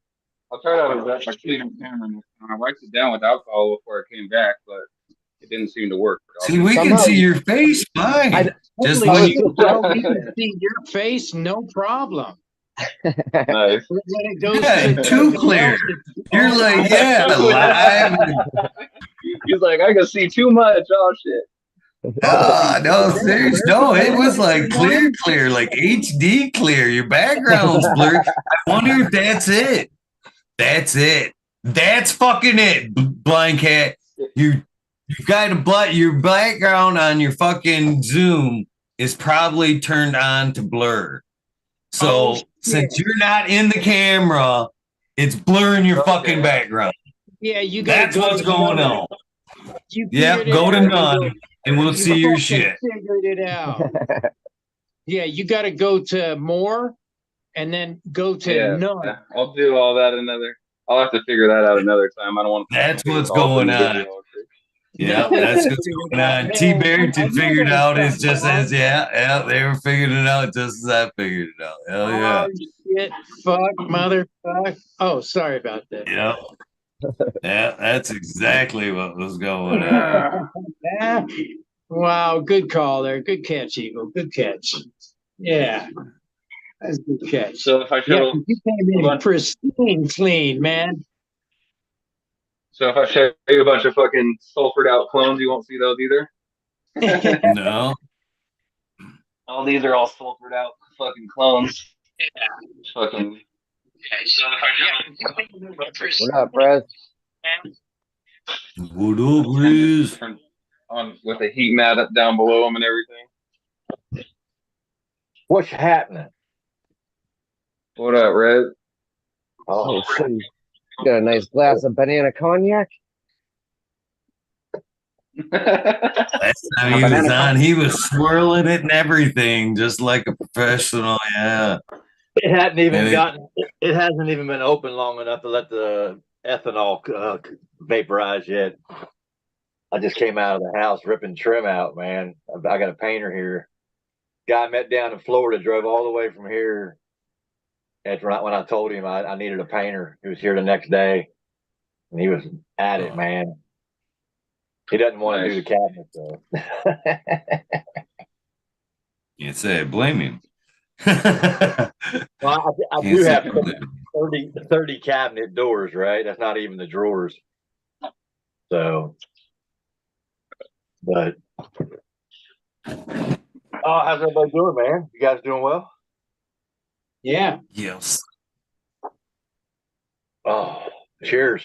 try to have a better cleaner camera next time. I wiped it down with alcohol before I came back, but it didn't seem to work. See, we can see your face fine. Just when you We can see your face, no problem. Nice. When it goes Yeah, to too clear. You're like, yeah, live. He's like, I can see too much. Oh shit. Oh, no, serious. No, it was like clear, like HD clear. Your background's blurred. I wonder if that's it. That's it. That's fucking it, Blind Cat. You've got your background on your fucking Zoom is probably turned on to blur. So since you're not in the camera, it's blurring your fucking background. Yeah, you That's what's going on. Yep, go to none, and we'll see your shit. Figured it out. Yeah, you got to go to more, and then go to none. I'll do all that another. I'll have to figure that out another time. I don't want to. That's what's going on. Yeah, that's what's going on. T. Barrington figured out it's just as they were figuring it out just as I figured it out. Hell yeah. Oh, shit, fuck, motherfucker. Oh, sorry about that. Yeah. Yeah, that's exactly what was going on. Wow, good call there. Good catch, Eagle. Good catch. Yeah. That's a good catch. So if I show you came in pristine clean, man. So if I show you a bunch of fucking sulfured out clones, you won't see those either. No. All these are all sulfured out fucking clones. Yeah. Fucking. Okay, so if I show What up, Brad? What up, Riz? On with the heat mat up down below them and everything. What's happening? What up, Red? Oh, shit. You got a nice glass of banana cognac? Last time he was on, he was swirling it and everything, just like a professional. Yeah. It hadn't even gotten. It hasn't even been open long enough to let the ethanol vaporize yet. I just came out of the house ripping trim out, man. I got a painter here. Guy I met down in Florida, drove all the way from here. When I told him I needed a painter, he was here the next day, and he was at it, man. He doesn't want to do the cabinet, though. Can't say I blame him. Well, I do have 30 cabinet doors, right? That's not even the drawers. So, but how's everybody doing, man? You guys doing well? Yeah. Yes. Oh, cheers.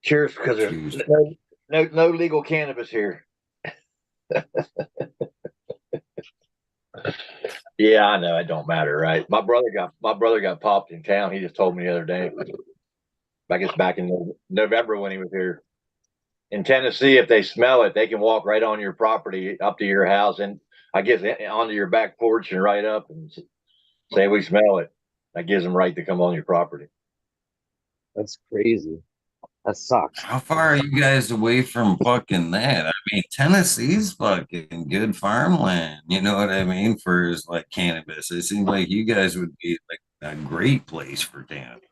Cheers, because there's no legal cannabis here. Yeah, I know it don't matter, right? My brother got popped in town. He just told me the other day. I guess back in November when he was here. In Tennessee, if they smell it, they can walk right on your property up to your house, and I guess onto your back porch and right up and say we smell it. That gives them right to come on your property. That's crazy. That sucks. How far are you guys away from fucking that? I mean, Tennessee's fucking good farmland. You know what I mean? For like cannabis, it seems like you guys would be like a great place for cannabis.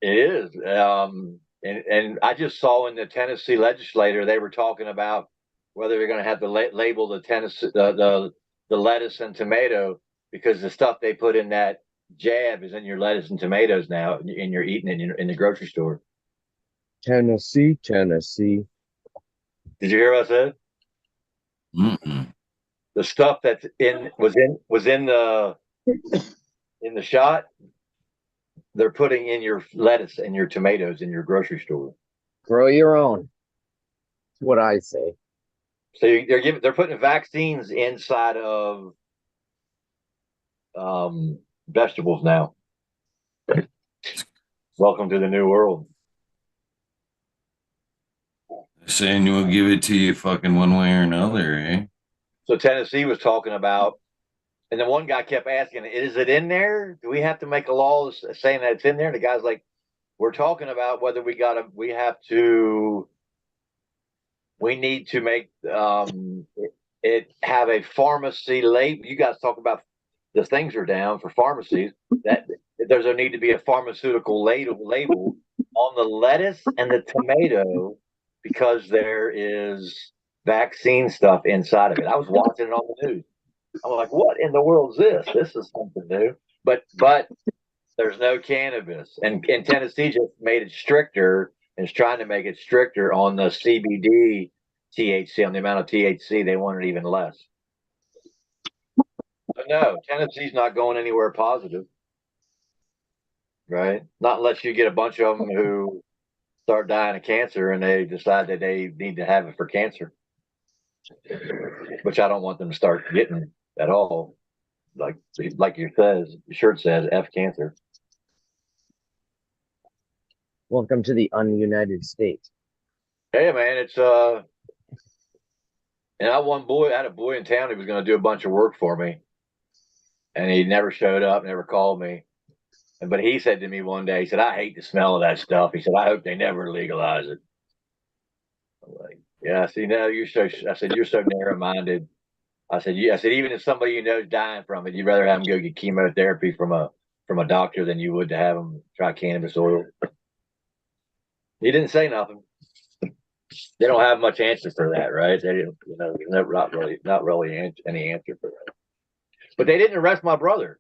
It is. And I just saw in the Tennessee legislature they were talking about whether they're going to have to label the Tennessee the lettuce and tomato, because the stuff they put in that jab is in your lettuce and tomatoes now, and you're eating it in the grocery store. Tennessee. Did you hear what I said? Mm-mm. the stuff that's was in the shot, they're putting in your lettuce and your tomatoes in your grocery store. Grow your own. That's what I say. So they're putting vaccines inside of vegetables now. Welcome to the new world. Saying we'll give it to you fucking one way or another, eh? So Tennessee was talking about, and then one guy kept asking, "Is it in there? Do we have to make a law saying that it's in there?" And the guy's like, "We're talking about whether we need to make it have a pharmacy label. You guys talk about the things are down for pharmacies. That there's a need to be a pharmaceutical label on the lettuce and the tomato because there is vaccine stuff inside of it." I was watching it on the news. I'm like, "What in the world is this? This is something new." But there's no cannabis, and Tennessee just made it stricter and is trying to make it stricter on the CBD THC, on the amount of THC. They want it even less. But no, Tennessee's not going anywhere positive, right? Not unless you get a bunch of them who start dying of cancer and they decide that they need to have it for cancer, which I don't want them to start getting at all. Like your shirt says, F cancer. Welcome to the ununited States. Hey man, it's and I had a boy in town who was going to do a bunch of work for me, and he never showed up, never called me. But he said to me one day, he said, "I hate the smell of that stuff." He said, "I hope they never legalize it." I'm like, "Yeah, see, now I said, you're so narrow-minded." I said, even if somebody you know is dying from it, you'd rather have them go get chemotherapy from a doctor than you would to have them try cannabis oil. He didn't say nothing. They don't have much answer for that, right? They didn't, not really any answer for that. But they didn't arrest my brother,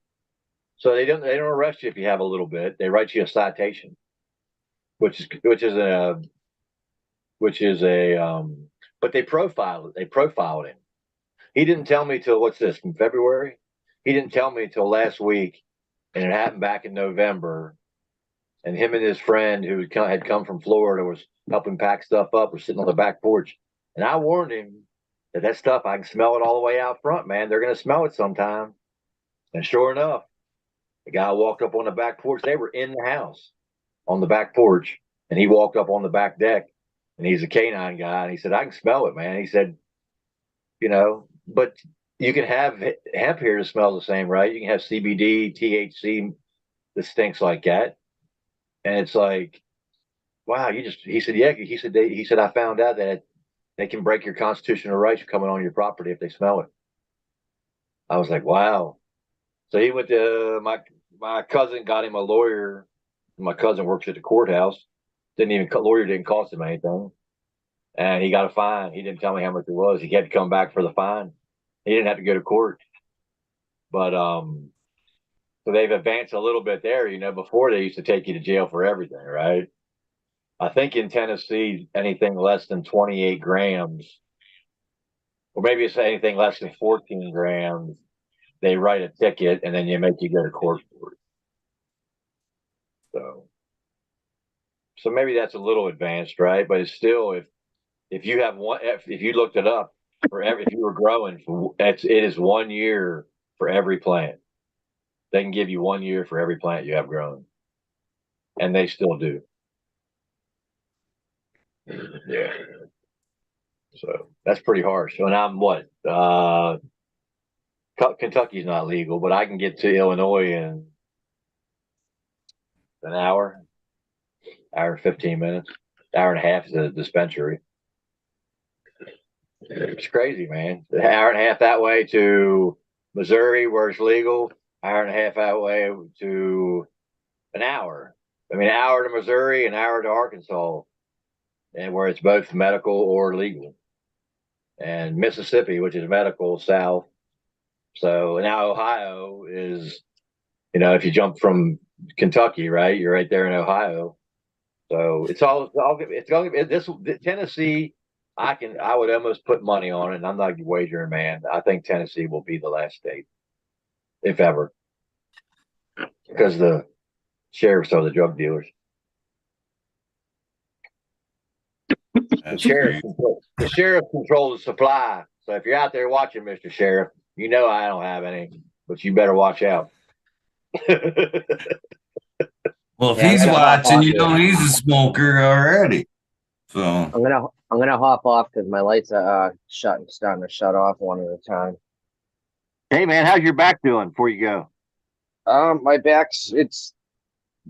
so they don't arrest you if you have a little bit. They write you a citation, which is but they profiled him. He didn't tell me till what's this, in February? He didn't tell me till last week, and it happened back in November. And him and his friend who had come from Florida was helping pack stuff up, was sitting on the back porch. And I warned him that stuff, I can smell it all the way out front, man. They're going to smell it sometime. And sure enough, the guy walked up on the back porch. They were in the house on the back porch. And he walked up on the back deck. And he's a canine guy. And he said, "I can smell it, man." He said, but you can have hemp here to smell the same, right? You can have CBD, THC that stinks like that. And it's like, wow, he said, yeah, he said, "I found out that they can break your constitutional rights coming on your property if they smell it." I was like, wow. So he went to my cousin, got him a lawyer. My cousin works at the courthouse. Lawyer didn't cost him anything. And he got a fine. He didn't tell me how much it was. He had to come back for the fine. He didn't have to go to court. But so they've advanced a little bit there. Before they used to take you to jail for everything, right? I think in Tennessee, anything less than 28 grams, or maybe it's anything less than 14 grams, they write a ticket and then you go to court for it. So maybe that's a little advanced, right? But it's still, if you looked it up, if you were growing, it is 1 year for every plant. They can give you 1 year for every plant you have grown, and they still do. Yeah. So that's pretty harsh. And I'm what? Kentucky's not legal, but I can get to Illinois in an hour and 15 minutes, hour and a half to the dispensary. It's crazy, man. An hour and a half that way to Missouri, where it's legal. Hour and a half that way to an hour. An hour to Missouri, an hour to Arkansas, and where it's both medical or legal. And Mississippi, which is medical, south. So now Ohio is, if you jump from Kentucky, right, you're right there in Ohio. So it's all Tennessee I would almost put money on it, and I'm not wagering, man. I think Tennessee will be the last state, if ever, because the sheriffs are the drug dealers. The sheriff controls the supply. So if you're out there watching, Mr. Sheriff, you know I don't have any, but you better watch out. Well, if Yeah, he's I'm gonna hop watching, off you here. know he's a smoker already. So I'm gonna hop off because my lights are starting to shut off one at a time. Hey man, how's your back doing before you go? My back's it's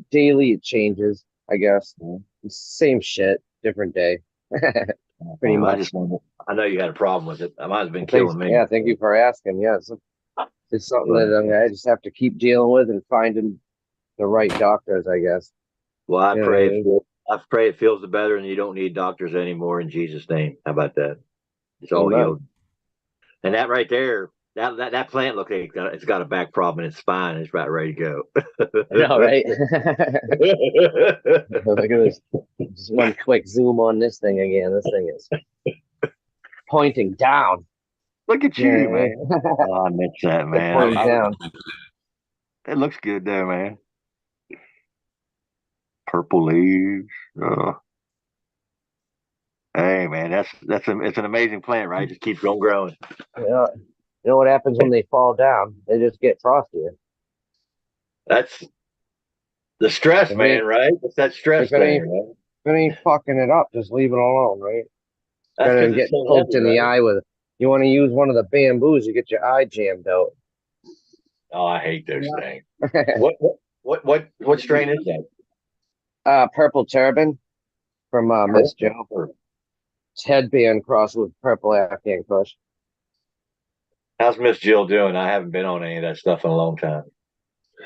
daily, it changes, I guess. It's same shit, different day. Pretty much. I know you had a problem with it. That might have been Thanks, killing me. yeah, thank you for asking. Yeah, it's something that I just have to keep dealing with and finding the right doctors, I guess. Well, I You know pray what I mean? I pray it feels better and you don't need doctors anymore in Jesus' name. How about that? It's all Amen. healed. And that right there, that plant look like it's got a back problem in its spine. It's about ready to go. I know, right? Look at this. Just one quick zoom on this thing again. This thing is pointing down. Look at you, Yeah. man. Oh, I miss that, man. Pointing down. It looks good there, man. Purple leaves. Hey, man, it's an amazing plant, right? Just keeps on growing. Yeah. You know what happens when they fall down? They just get frostier. That's the stress, If man, right? It's that stress if it thing, ain't- man. If it ain't fucking it up, just leave it alone, right? That's Better than 'cause it's getting so poked heavy, in the right? eye with. You want to use one of the bamboos, you get your eye jammed out. Oh, I hate those things. What strain is that? Purple turban from Miss Joe. It's headband crossed with purple Afghan Kush. How's Miss Jill doing? I haven't been on any of that stuff in a long time.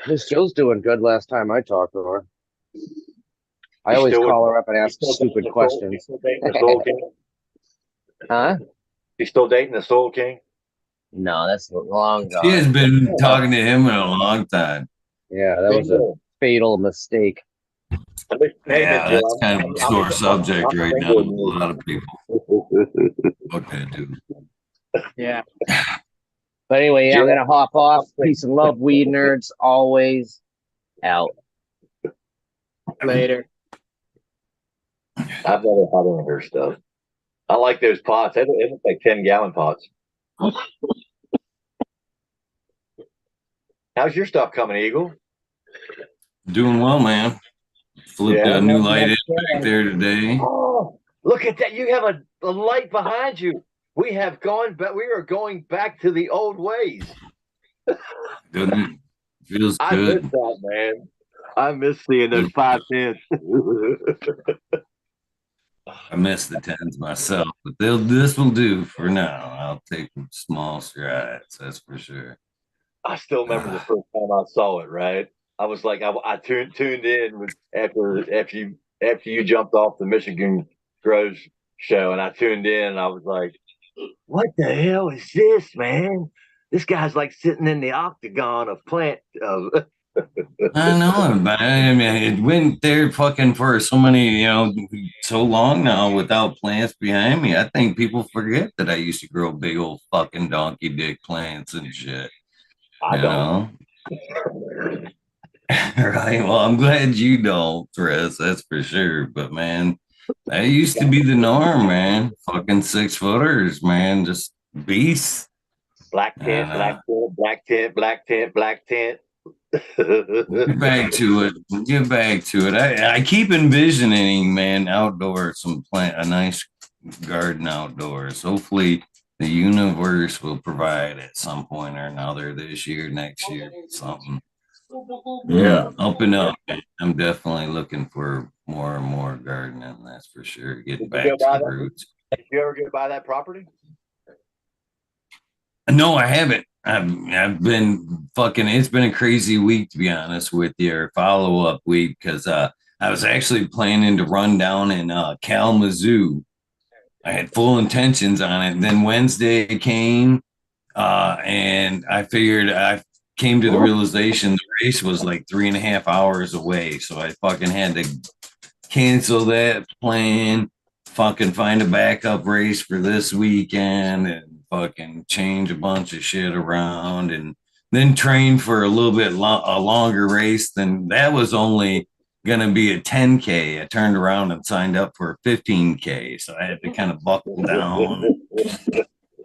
Miss Joe's doing good last time I talked to her. I You always still call with- her up and ask you still stupid dating the questions. Soul- you still dating the Soul King? Huh? You still dating the Soul King? No, that's long she has gone. been talking to him in a long time. Yeah, that was a fatal mistake. Yeah, that's kind of a sore subject right now with a lot of people. Okay, dude. Yeah. But anyway, yeah, I'm gonna hop off. Peace and love, weed nerds. Always out. Later. I've never had any of her stuff. I like those pots. They look like 10-gallon pots. How's your stuff coming, Eagle? Doing well, man. Flipped Yeah. a new light in back there today. Oh, look at that. You have a light behind you. We have gone back. We are going back to the old ways. Doesn't it? Feels I good. miss that, man. I miss seeing those 510s. I miss the tens myself, but this will do for now. I'll take small strides, that's for sure. I still remember the first time I saw it, right? I was like, I tuned in with after you jumped off the Michigan Grows show, and I tuned in, and I was like, what the hell is this, man? This guy's like sitting in the octagon of plant. I know, but I mean, it went there fucking for so many, so long now without plants behind me. I think people forget that I used to grow big old fucking donkey dick plants and shit. I don't. Right. Well, I'm glad you don't, Chris. That's for sure. But man, that used to be the norm, man. Fucking 6-footers, man. Just beasts. Black tent, black tent, black tent, black tent, black tent. Get back to it. Get back to it. I keep envisioning, man, outdoors, a nice garden outdoors. Hopefully, the universe will provide at some point or another this year, next year, something. Yeah, up and up. I'm definitely looking for more and more gardening. That's for sure. Get back to the roots. Did you ever go buy that property? No, I haven't. I've been fucking. It's been a crazy week, to be honest with you. Or follow-up week, because I was actually planning to run down in Kalamazoo. I had full intentions on it. And then Wednesday came, and I figured I came to the realization the race was like 3.5 hours away. So I fucking had to cancel that plan. fucking find a backup race for this weekend and fucking change a bunch of shit around and then train for a little bit a longer race. Than that was only going to be a 10K. I turned around and signed up for a 15K. So I had to kind of buckle down.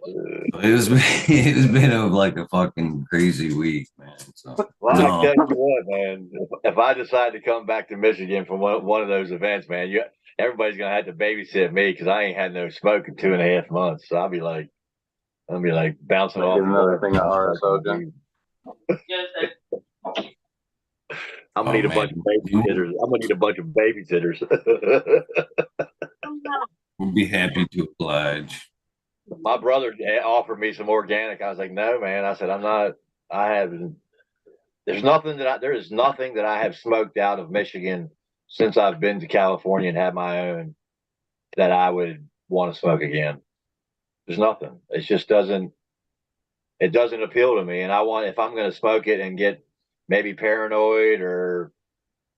It's been like a fucking crazy week, man. So, well, I tell you what, man, if I decide to come back to Michigan for one of those events, man, everybody's gonna have to babysit me because I ain't had no smoke in 2.5 months. So I'll be like bouncing off another thing of RSO, Jen. I'm gonna need a bunch of babysitters. I'm gonna need a bunch of babysitters. We'll be happy to oblige. My brother offered me some organic. I was like, no, man. I said, I'm not. I haven't. There is nothing that I have smoked out of Michigan since I've been to California and had my own that I would want to smoke again. There's nothing. It just doesn't. It doesn't appeal to me. And if I'm going to smoke it and get maybe paranoid or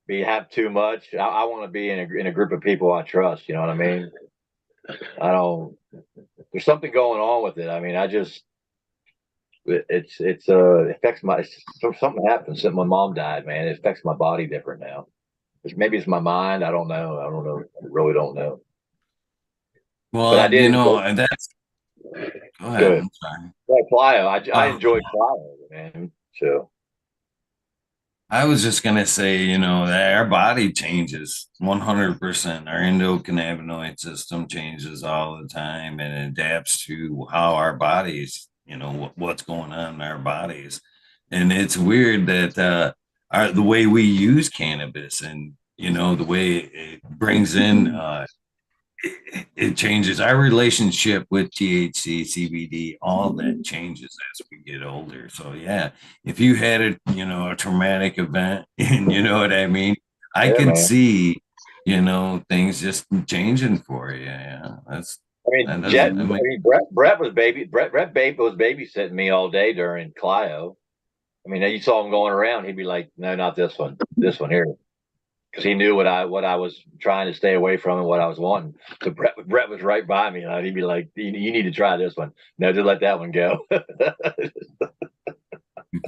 have too much, I want to be in a group of people I trust. You know what I mean? I don't. There's something going on with it. I mean, it affects something happened since my mom died, man. It affects my body different now. Maybe it's my mind. I don't know. I really don't know. Well, but I did, that's. Go ahead. I'm sorry. Yeah, Clio. I enjoy Clio, man. So. I was just gonna say, that our body changes 100%. Our endocannabinoid system changes all the time and adapts to how our bodies, what's going on in our bodies. And it's weird that the way we use cannabis and the way it brings in it changes our relationship with THC, CBD, all that changes as we get older. So yeah, if you had a traumatic event, and you know what I mean, I can see, things just changing for you. Yeah, Brett was babysitting me all day during Clio. I mean, you saw him going around. He'd be like, "No, not this one. This one here." Because he knew what I was trying to stay away from and what I was wanting. So Brett was right by me, and he'd be like, "You need to try this one. No, just let that one go."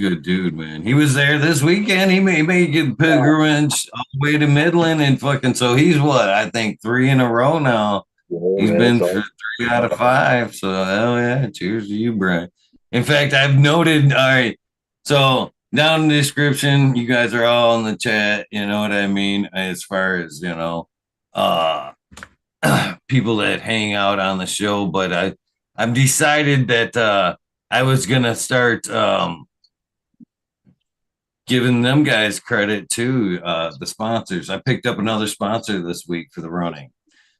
Good dude, man. He was there this weekend. He may get pilgrimage all the way to Midland and fucking. So he's what, I think 3 in a row now. Yeah, he's been for 3 out of 5. So hell yeah, cheers to you, Brett. In fact, I've noted. All right, so. Down in the description, you guys are all in the chat, you know what I mean, as far as people that hang out on the show. But I've decided that I was gonna start giving them guys credit too, the sponsors. I picked up another sponsor this week for the running,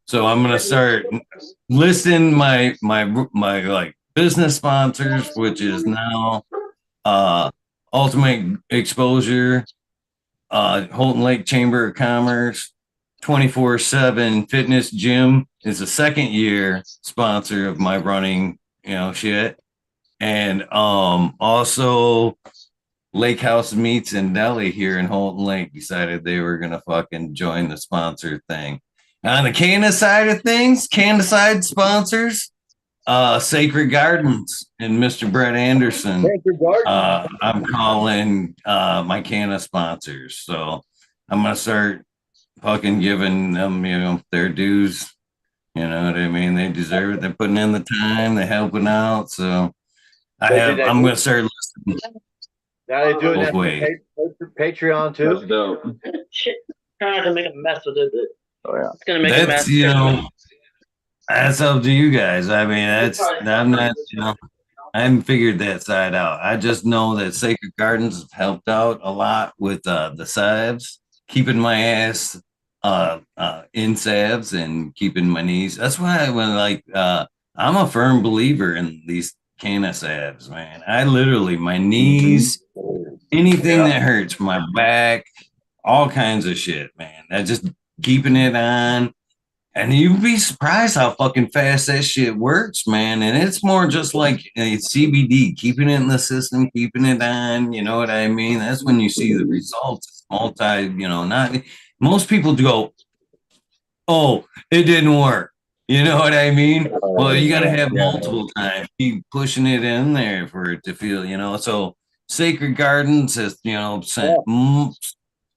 so I'm gonna start listing my like business sponsors, which is now Ultimate Exposure, Holton Lake Chamber of Commerce, 24/7 Fitness Gym is the second year sponsor of my running, shit. And also Lake House Meats and Deli here in Holton Lake decided they were gonna fucking join the sponsor thing. On the canna side of things, canna side sponsors, Sacred Gardens and Mr. Brent Anderson. I'm calling my canna sponsors. So I'm gonna start fucking giving them, their dues. You know what I mean? They deserve it. They're putting in the time, they're helping out. So I'm gonna start listening. Now they're doing that for Patreon too. That's dope. Shit, trying to make a mess with it. Oh yeah. It's gonna make a mess. That's up to you guys. I mean, I'm not, I haven't figured that side out. I just know that Sacred Gardens have helped out a lot with the salves, keeping my ass in salves and keeping my knees. That's why I'm a firm believer in these canna salves, man. I literally, my knees, anything that hurts, my back, all kinds of shit, man. I just keeping it on. And you'd be surprised how fucking fast that shit works, man. And it's more just like CBD, keeping it in the system, keeping it on. You know what I mean? That's when you see the results. Not most people go, "Oh, it didn't work." You know what I mean? Well, you got to have Yeah. multiple times. Keep pushing it in there for it to feel, So Sacred Gardens has, sent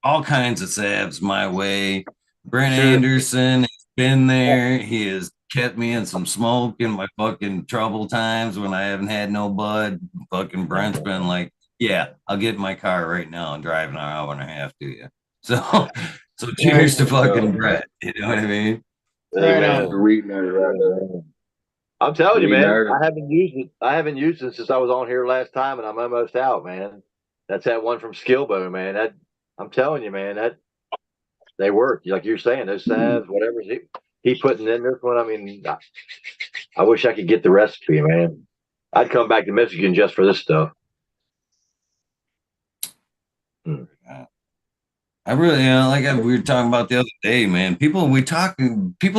all kinds of salves my way. Brent Sure. Anderson has been there. He has kept me in some smoke in my fucking trouble times when I haven't had no bud. Fucking Brent's been like, yeah, I'll get in my car right now and drive an hour and a half to you. So, so cheers to fucking Brett. You know what I mean? Right Amen. on. Weed nerd, I'm telling you, Weed man, nerd. I haven't used it. I haven't used it since I was on here last time, and I'm almost out, man. That's that one from Skillbo, man. That I'm telling you, man, that they work. Like you're saying, those salves, whatever he putting in this one. I mean, I wish I could get the recipe, man. I'd come back to Michigan just for this stuff. I really, we were talking about the other day, man. People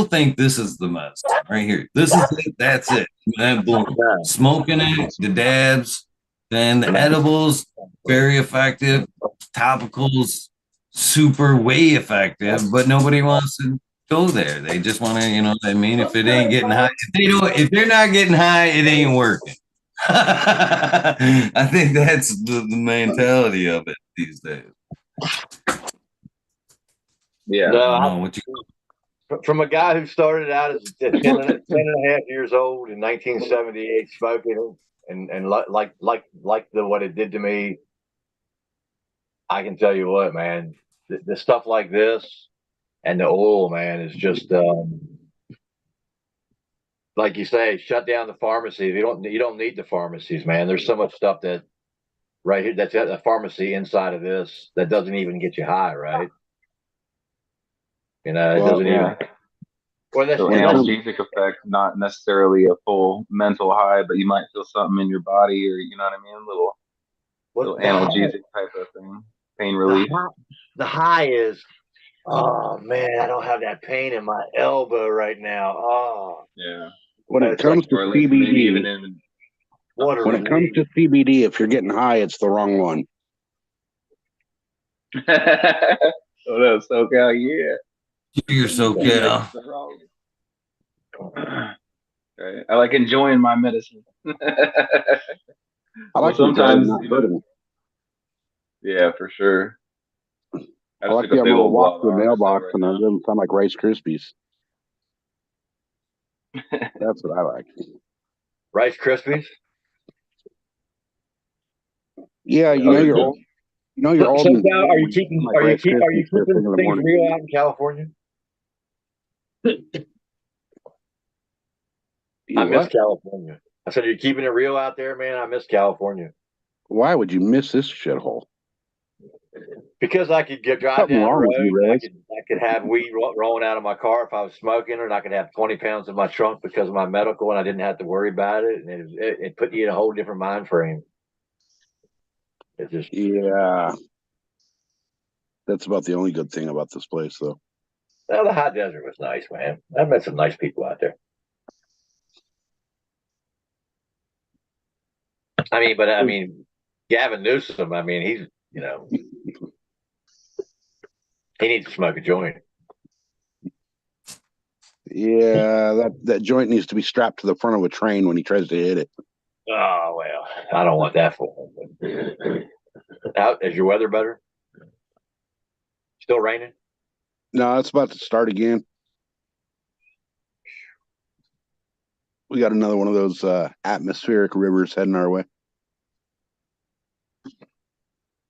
think this is the mess right here. This is it. That's it. Then boom, smoking it, the dabs, then the edibles, very effective. Topicals, super way effective, but nobody wants to go there. They just want to, you know what I mean? If it ain't getting high, if they're not getting high, it ain't working. I think that's the mentality of it these days. Yeah. No, I don't know what you. from a guy who started out as 10 and a half years old in 1978 smoking and like what it did to me, I can tell you what, man, the stuff like this and the oil, man, is just like you say, shut down the pharmacies. You don't need the pharmacies, man. There's so much stuff that right here that's at a pharmacy inside of this that doesn't even get you high, right? It doesn't Yeah. even. Well, So analgesic effect, not necessarily a full mental high, but you might feel something in your body, or you know what I mean, little analgesic type of thing, pain relief. The high is, oh man, I don't have that pain in my elbow right now. Oh, yeah. When it comes to CBD, when it comes to CBD, if you're getting high, it's the wrong one. Oh, that's SoCal, yeah. You're SoCal. Right. I like enjoying my medicine. I like sometimes, yeah, for sure. I like the little walk to the mailbox, and it doesn't sound like Rice Krispies. That's what I like. Rice Krispies. Yeah, you're old. You're old. So now, are you keeping things real out in California? I miss California. I said, are you keeping it real out there, man? I miss California. Why would you miss this shithole? Because I could drive down the road. I could have weed rolling out of my car if I was smoking, and I could have 20 pounds in my trunk because of my medical, and I didn't have to worry about it. And it put you in a whole different mind frame. It just that's about the only good thing about this place, though. Well, the hot desert was nice, man. I met some nice people out there. I mean, Gavin Newsom. I mean, he's he needs to smoke a joint. Yeah, that joint needs to be strapped to the front of a train when he tries to hit it. Oh well, I don't want that for him. Is your weather better? Still raining? No, it's about to start again. We got another one of those atmospheric rivers heading our way.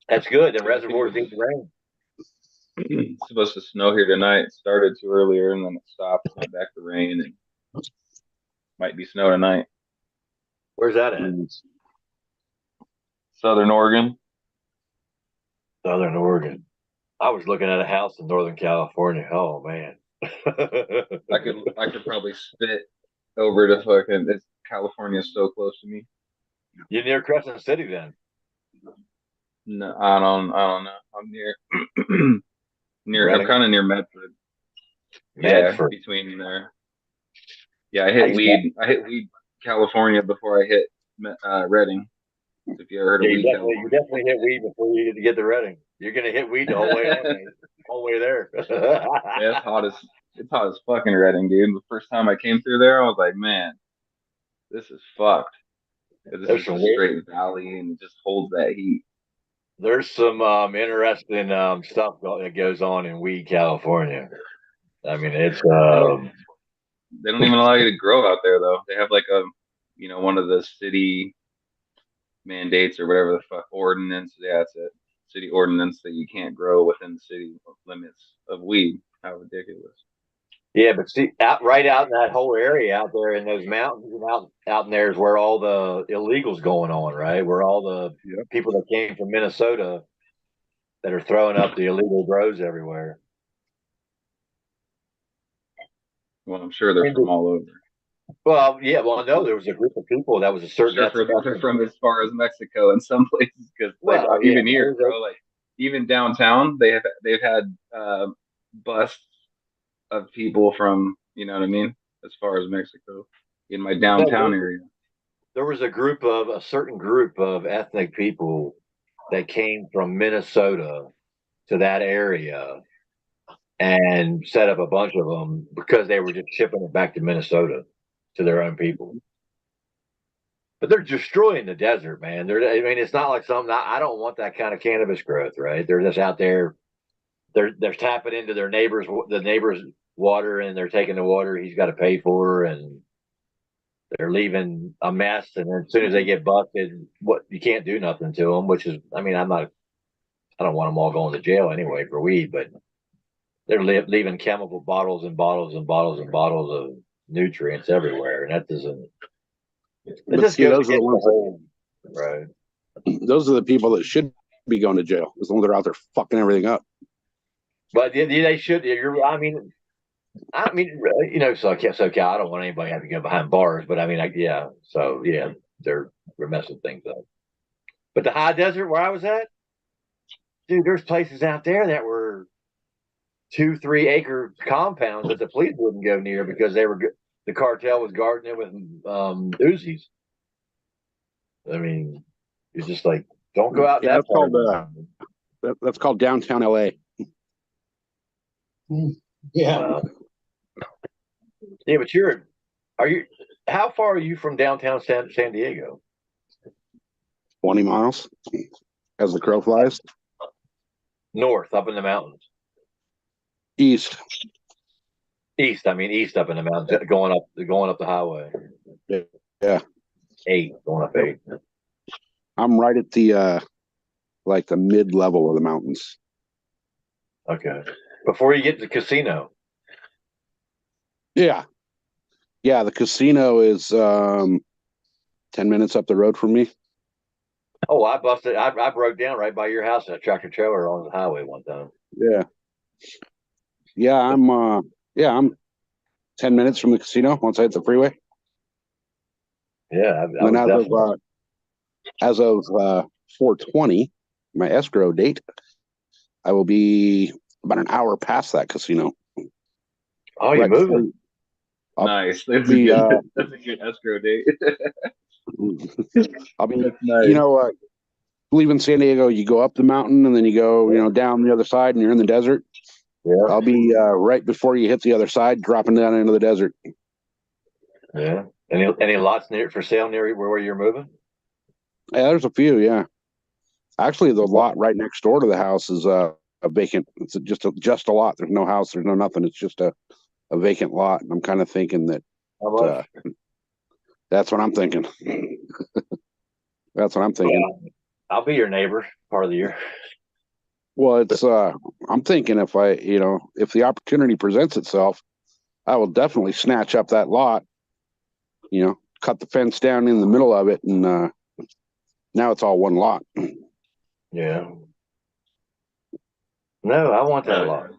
That's good. The reservoirs need the rain. It's supposed to snow here tonight. It started too earlier and then it stopped. Went back to rain and might be snow tonight. Where's that at? Southern Oregon. Southern Oregon. I was looking at a house in Northern California. Oh man. I could probably spit over to fucking California's so close to me. You're near Crescent City then? No, I don't know. I'm I'm kind of near Medford. Medford. Yeah, between there. Yeah, I hit weed California before I hit Redding. If you ever heard of weed, you definitely hit weed before you get to Redding. You're gonna hit weed the whole way there. Yeah, it's hot it's hot as fucking Reading, dude. The first time I came through there, I was like, man, this is fucked. This There's is some a straight valley and it just holds that heat. there's some interesting stuff that goes on in Weed, California. I mean, it's They don't even allow you to grow out there though. They have like one of the city mandates or whatever the fuck ordinance. Yeah, it's a city ordinance that you can't grow within the city limits of weed. How ridiculous. yeah, but see, right out in that whole area out there in those mountains and out in there is where all the illegals going on, right? Where all the people that came from Minnesota that are throwing up the illegal grows everywhere. Well, I'm sure they're from all over. Well, yeah, well, no, there was a group of people that was a certain. Sure, they're from as far as Mexico in some places because even here, bro, like even downtown, they've had busts of people from, you know what I mean, as far as Mexico in my downtown area. There was a certain group of ethnic people that came from Minnesota to that area and set up a bunch of them because they were just shipping it back to Minnesota to their own people. But they're destroying the desert, man. I mean, it's not like something. I don't want that kind of cannabis growth, right? They're just out there. They're tapping into the neighbor's water, and they're taking the water he's got to pay for, and they're leaving a mess. And then as soon as they get busted, you can't do nothing to them. Which is, I mean, I don't want them all going to jail anyway for weed, but they're leaving chemical bottles and bottles and bottles and bottles of nutrients everywhere, and that doesn't. But see, those are the ones right. Those are the people that should be going to jail as long as they're out there fucking everything up. But they should. I mean, you know, so I don't want anybody to have to go behind bars, but I mean, they're messing things up. But the high desert where I was at, dude, there's places out there that were 2-3 acre compounds that the police wouldn't go near because the cartel was guarding it with Uzis. I mean, it's just like, don't go out that far. That's called downtown LA. Yeah. Yeah, but how far are you from downtown San Diego? 20 miles as the crow flies. North, up in the mountains. East. I mean, east up in the mountains, going up the highway. Yeah. 8, going up 8. I'm right at the the mid level of the mountains. Okay. Before you get to the casino. Yeah. Yeah, the casino is 10 minutes up the road from me. Oh, I broke down right by your house in a tractor trailer on the highway one time. Yeah. Yeah, I'm 10 minutes from the casino once I hit the freeway. Yeah, and as of 4/20, my escrow date, I will be about an hour past that casino. Oh, you're moving. Nice. That's a good escrow date. I'll be, nice. Leaving San Diego, you go up the mountain and then you go, down the other side and you're in the desert. Yeah. I'll be right before you hit the other side, dropping down into the desert. Yeah. Any lots for sale near where you're moving? Yeah, there's a few. Yeah. Actually, the lot right next door to the house is a vacant. It's just a lot. There's no house. There's no nothing. It's just a vacant lot. And I'm kind of thinking that that's what I'm thinking. That's what I'm thinking. Yeah. I'll be your neighbor part of the year. Well, it's I'm thinking if the opportunity presents itself, I will definitely snatch up that lot, cut the fence down in the middle of it, and now it's all one lot. Yeah. No, I want that lot.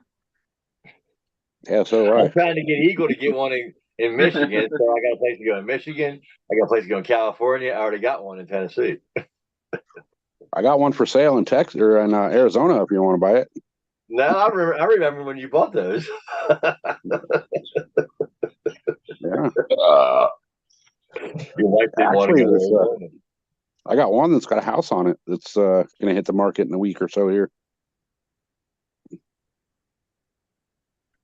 Yeah, so I'm trying to get Eagle to get one in Michigan. So I got a place to go in Michigan. I got a place to go in California. I already got one in Tennessee. I got one for sale in Texas or in Arizona if you want to buy it. No, I remember when you bought those. Yeah. Your wife didn't want to go. I got one that's got a house on it that's going to hit the market in a week or so here.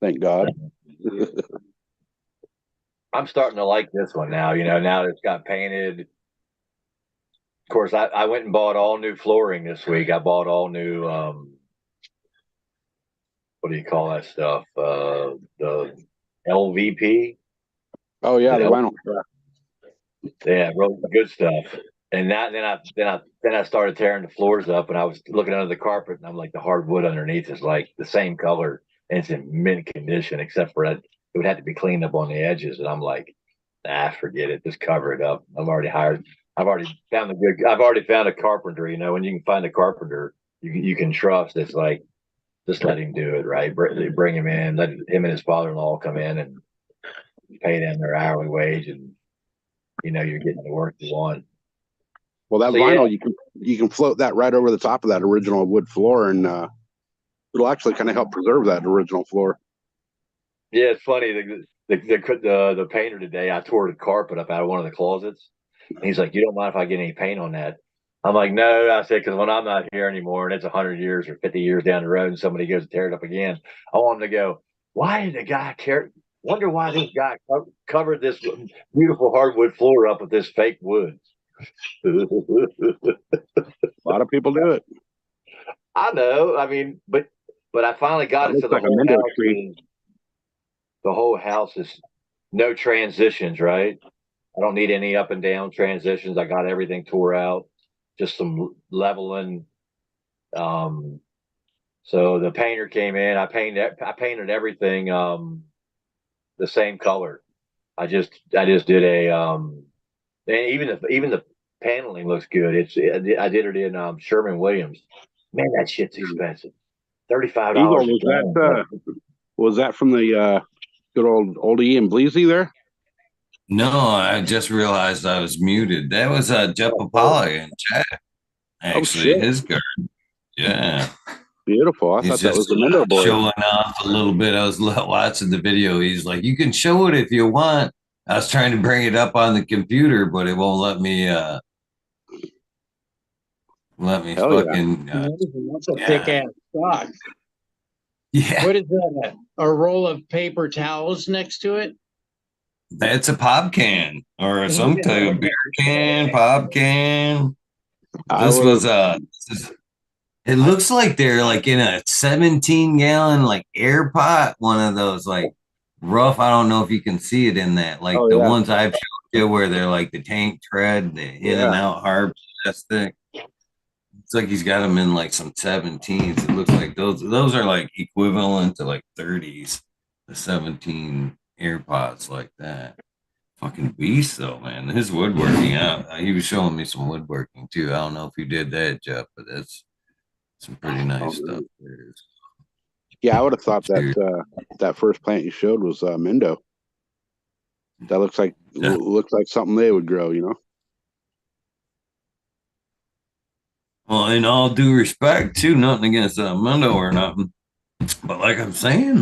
Thank God. I'm starting to like this one now. Now that it's got painted. Of course, I went and bought all new flooring this week. I bought all new what do you call that stuff? The LVP. Oh yeah, the The vinyl. Yeah, real good stuff. And then I started tearing the floors up, and I was looking under the carpet, and I'm like, the hardwood underneath is like the same color, and it's in mint condition, except for it would have to be cleaned up on the edges. And I'm like, forget it, just cover it up. I've already found a carpenter. When you can find a carpenter you can trust, it's like just let him do it, right? Bring him in, let him and his father-in-law come in and pay them their hourly wage, and you're getting the work you want. Well, that So, vinyl, you can float that right over the top of that original wood floor, and it'll actually kind of help preserve that original floor. Yeah, it's funny. The painter today, I tore the carpet up out of one of the closets. And he's like, "You don't mind if I get any paint on that?" I'm like, "No." I said, "Because when I'm not here anymore, and it's 100 years or 50 years down the road, and somebody goes to tear it up again, I want them to go, why did the guy care? Wonder why this guy covered this beautiful hardwood floor up with this fake wood." A lot of people do it. I know. I mean, but I finally got it. So Like a window tree. The whole house is no transitions, right? I don't need any up and down transitions. I got everything tore out, just some leveling. So the painter came in. I painted everything the same color. I just did and even the paneling looks good. I did it in Sherman Williams. Man, that shit's expensive. $35. Eagle, was that from the good old Ian Bleasy there? No, I just realized I was muted. That was Jeff Apollo in chat. Actually, his garden. Yeah. Beautiful. I He's thought that was just the window boy. showing off a little bit. I was watching the video. He's like, "You can show it if you want." I was trying to bring it up on the computer, but it won't let me. Hell fucking. That's a thick ass sock. Yeah, What is that? A roll of paper towels next to it? that's a pop can or some type of beer can, pop can. It looks like they're like in a 17-gallon like air pot, one of those like rough. I don't know if you can see it in that, like the ones I've showed you where they're like the tank tread, the in and out hard plastic. It's like he's got them in like some 17s. It looks like those are like equivalent to like 30s, the 17 air pots like that. Fucking beast though, man. His woodworking out. He was showing me some woodworking too. I don't know if you did that, Jeff, but that's some pretty nice stuff there. Yeah, I would have thought that that first plant you showed was Mindo. That looks like something they would grow, Well, in all due respect, too, nothing against Mundo or nothing, but like I'm saying,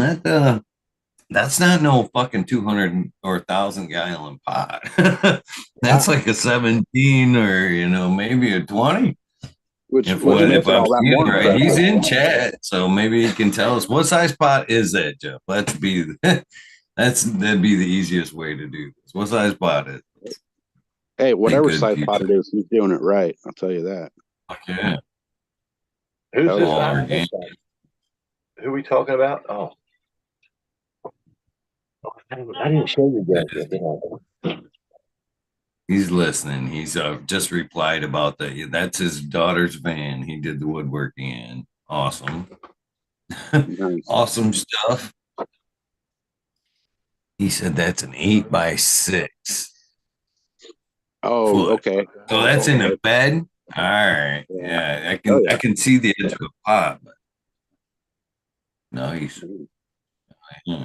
that's not no fucking 200 or 1,000-gallon pot. That's like a 17 or maybe a 20. If I'm seeing right, he's in chat, so maybe he can tell us what size pot is that, Jeff. That'd be the easiest way to do this. What size pot is it? Hey, whatever size pot it is, he's doing it right. I'll tell you that. Yeah. Who's this? Who are we talking about? Oh, I didn't show you guys. He's listening. He's just replied about that. That's his daughter's van. He did the woodworking in. Awesome. Awesome stuff. He said that's an 8x6. Oh, okay. So that's in a bed. All right. Yeah, I can see the edge of a pot. But nice.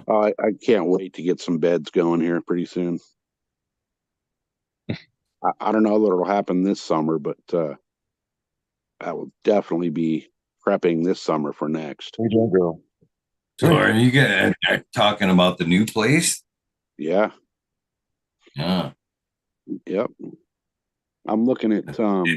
I can't wait to get some beds going here pretty soon. I don't know what'll happen this summer, but I will definitely be prepping this summer for next. So are you talking about the new place? Yeah. Yeah. Yep. I'm looking at. Aren't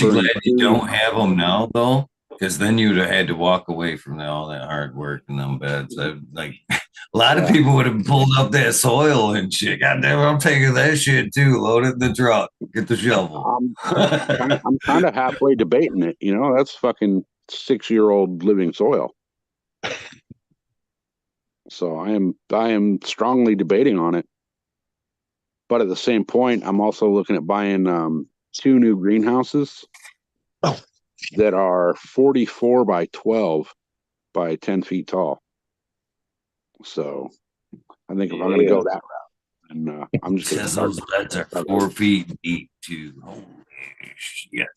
you glad you don't have them now, though? Because then you'd have had to walk away from all that hard work in them beds. Like a lot of people would have pulled up that soil and shit. God damn, I'm taking that shit too. Load it in the truck. Get the shovel. I'm kind of halfway debating it. You know, that's fucking 6-year-old living soil. So I am strongly debating on it. But at the same point, I'm also looking at buying 2 new greenhouses that are 44 by 12 by 10 feet tall. So I think if I'm going to go that route, and I'm just going to Says those beds are 4 feet deep too. Holy shit.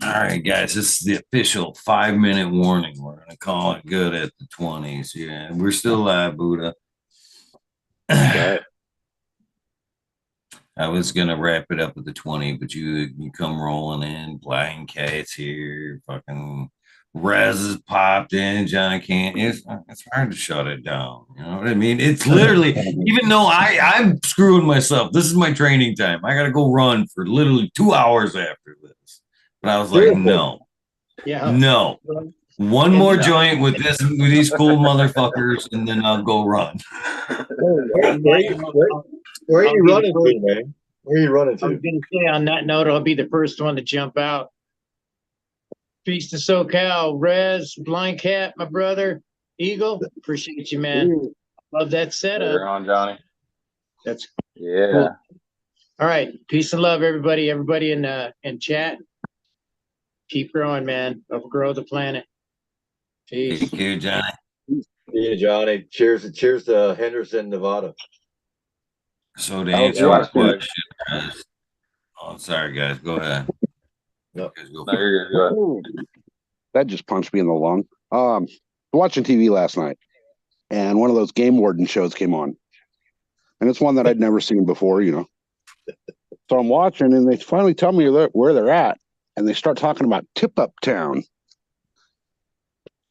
All right, guys, this is the official 5-minute warning. We're going to call it good at the 20s. Yeah, we're still live, Buddha. Okay. I was going to wrap it up at the 20, but you come rolling in. Blind Cat's here. Fucking Rez has popped in. Johnny can't. It's hard to shut it down. You know what I mean? It's literally, even though I'm screwing myself, this is my training time. I got to go run for literally 2 hours after this. But I was like, no. Yeah. No. One more joint with these cool motherfuckers, and then I'll go run. Where are you running to, man? Where are you running I was to? going to say, on that note, I'll be the first one to jump out. Peace to SoCal, Rez, Blind Cat, my brother, Eagle. Appreciate you, man. Love that setup. You're on, Johnny. That's Yeah. cool. All right. Peace and love, everybody. Everybody in chat. Keep growing, man. Overgrow the planet. Peace. Take care, Johnny. Yeah, Johnny. Cheers to Henderson, Nevada. So to I was answer your watching- question, guys. Oh, sorry, guys. Go ahead. No. You guys go No, for it. you're good. Go ahead. That just punched me in the lung. Watching TV last night, and one of those game warden shows came on, and it's one that I'd never seen before, you know. So I'm watching, and they finally tell me where they're at, and they start talking about Tip Up Town,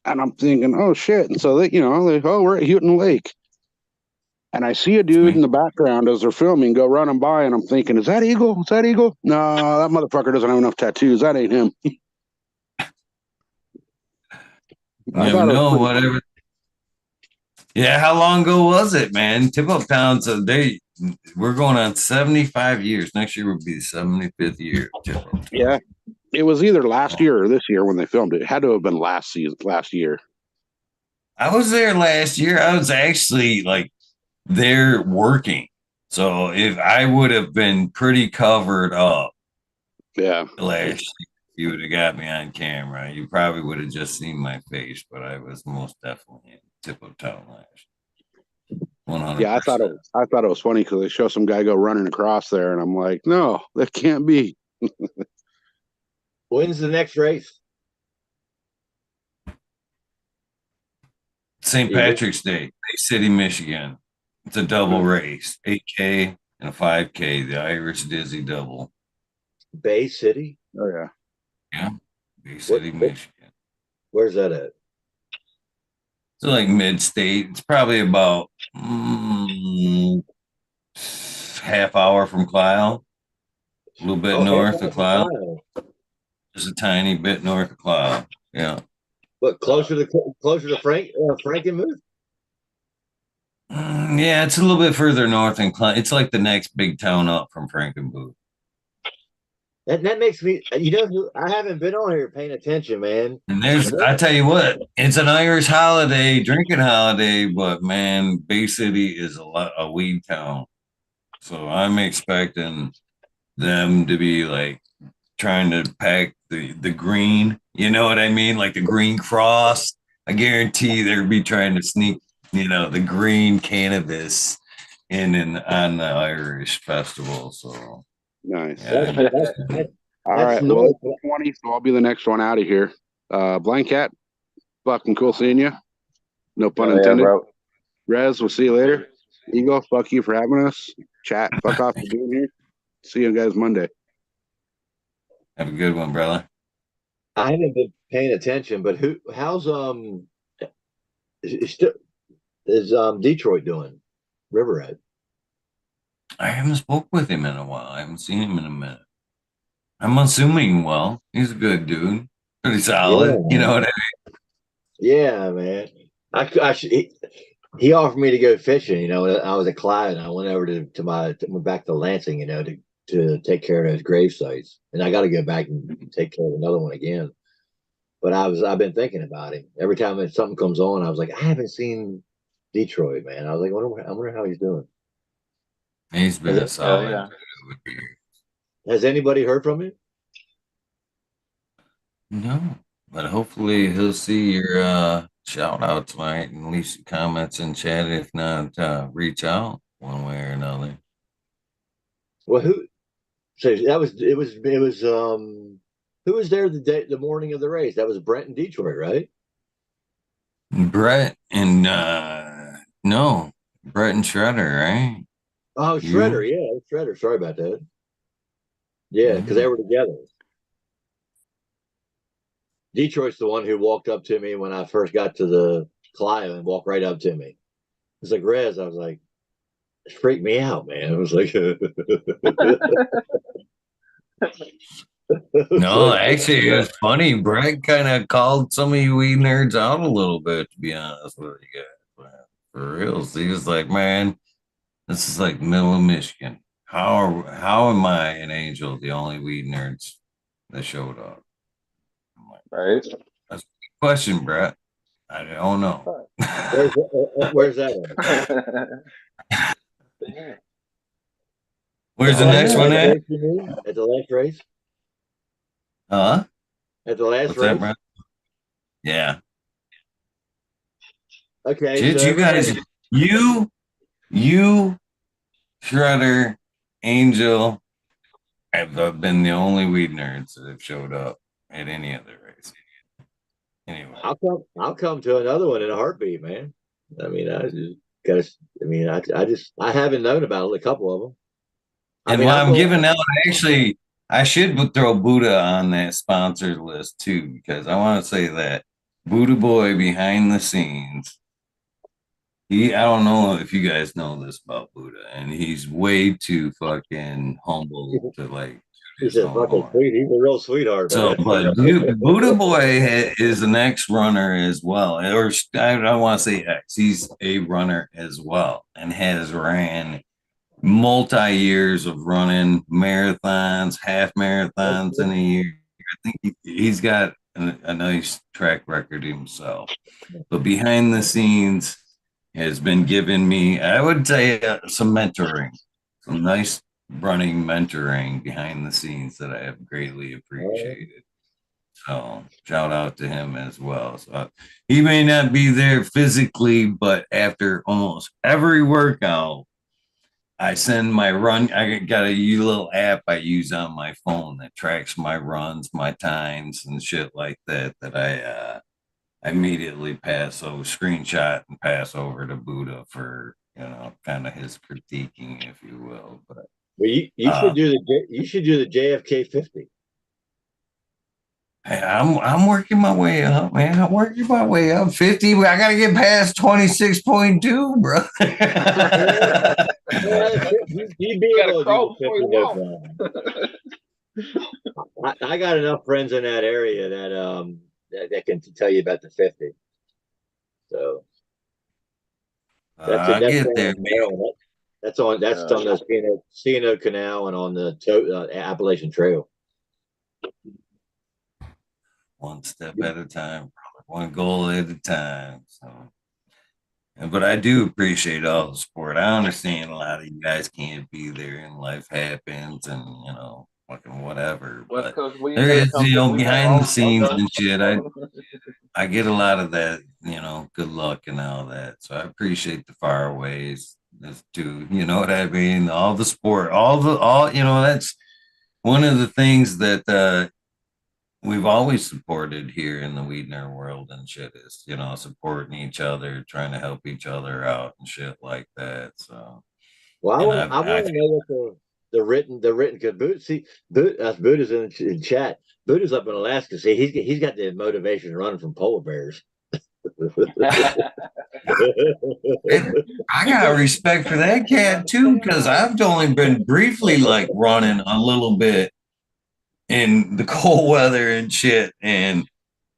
and I'm thinking, oh shit! And so we're at Houghton Lake, and I see a dude in the background as they're filming go running by, and I'm thinking, is that Eagle? Is that Eagle? No, that motherfucker doesn't have enough tattoos. That ain't him. Never know, whatever. Yeah, how long ago was it, man? Tip Up Town, so we're going on 75 years. Next year will be the 75th year. Yeah, it was either last year or this year when they filmed it. It had to have been last year. I was there last year. I was actually like there working. So if I would have been pretty covered up last year, you would have got me on camera. You probably would have just seen my face, but I was most definitely in Tip Up Town last year. 100%. Yeah, I thought it was funny because they show some guy go running across there, and I'm like, no, that can't be. When's the next race? St. Patrick's Day, Bay City, Michigan. It's a double race, 8K and a 5K, the Irish Dizzy double. Bay City? Oh, yeah. Yeah, Bay City, Michigan. Where's that at? It's like mid-state. It's probably about half hour from Clisle, a little bit north of Clisle. Just a tiny bit north of Clisle. Yeah. But closer to Frankenmuth? Yeah, it's a little bit further north than Clisle. It's like the next big town up from Frankenmuth. That makes me, I haven't been on here paying attention, man. And I tell you what, it's an Irish holiday, drinking holiday, but man, Bay City is a weed town. So I'm expecting them to be like trying to pack the green, you know what I mean? Like the green cross. I guarantee they'll be trying to sneak, the green cannabis on the Irish festival. So nice. Yeah. All right. Well, it's 20, so I'll be the next one out of here. Blind Cat, fucking cool seeing you. No pun intended. Bro. Rez, we'll see you later. Eagle, fuck you for having us. Chat, fuck off for being here. See you guys Monday. Have a good one, brother. I haven't been paying attention, but how's is Detroit doing? Riverhead. I haven't spoke with him in a while. I haven't seen him in a minute. I'm assuming well. He's a good dude. Pretty solid. You Yeah, know what I yeah, man. He offered me to go fishing. You know, I was a client. I went over went back to Lansing. You know, to take care of those grave sites, and I got to go back and take care of another one again. But I've been thinking about him every time that something comes on. I was like, I haven't seen Detroit, man. I was like, I wonder how he's doing. mean? He's been a Oh, solid yeah. dude. Has anybody heard from him? No, but hopefully he'll see your shout out tonight and leave some comments in chat. If not, reach out one way or another. Well, who? So that was it was who was there the morning of the race? That was Brent in Detroit, right? Brett and no, Brett and Shredder, right? Oh, You? Shredder, yeah, Shredder. Sorry about that. Yeah, because they Mm. were together. Detroit's the one who walked up to me when I first got to the Clio and walked right up to me. It's like Rez. I was like, it freaked me out, man. I was like, No, actually, it was funny. Brett kind of called some of you weed nerds out a little bit, to be honest with you guys. But for reals, he was like, "Man, this is like middle of Michigan. How am I an angel? The only weed nerds that showed up." I'm like, Right. "That's a good question, Brett. I don't know." where's that at? Where's At the the next one last at? race, you mean? At the last race? Huh? At the last What's that, race? Brett? Yeah. Okay, Shit, so you guys, everybody. you, you, Shredder, Angel, have been the only weed nerds that have showed up at any other race. Anyway, I'll come to another one in a heartbeat, man. I mean, I just gotta. I mean, I haven't known about a couple of them. I and mean, while I'm I'm going. giving out, actually, I should throw Buddha on that sponsored list too, because I want to say that Buddha Boy behind the scenes. I don't know if you guys know this about Buddha, and he's way too fucking humble to like toot He's his a own fucking horn. sweet. He's a real sweetheart, So, man. but Buddha Boy is an ex runner as well, or I don't want to say ex. He's a runner as well, and has ran multi years of running marathons, half marathons in a year. I think he's got a nice track record himself. But behind the scenes has been giving me, I would say, some mentoring, some nice running mentoring behind the scenes that I have greatly appreciated. So shout out to him as well. So he may not be there physically, but after almost every workout, I send my run. I got a little app I use on my phone that tracks my runs, my times, and shit like that. That I immediately screenshot and pass over to Buddha for kind of his critiquing, if you will. But Well, you should do the JFK 50. hey, I'm working my way up, man. I'm working my way up. 50. I gotta get past 26.2, bro. You'd be Gotta able to crawl do the before 50 you no walk. problem. I got enough friends in that area that can tell you about the 50. So I that's get there, on Maryland. That's on the C&O Canal and on the Appalachian Trail. one step at a time, one goal at a time. So, but I do appreciate all the support. I understand a lot of you guys can't be there and life happens and fucking whatever. West But Coast weed there nerd is, comes and we got behind the all scenes done. and shit. I get a lot of that, good luck and all that. So I appreciate the faraways. That's too, you know what I mean? All the sport, that's one of the things that we've always supported here in the Weedner world and shit is, supporting each other, trying to help each other out and shit like that. So, and Well, I want to know what the written because Buddha's in chat. Buddha's up in Alaska. See, he's got the motivation running from polar bears. I got respect for that cat too, because I've only been briefly like running a little bit in the cold weather and shit. And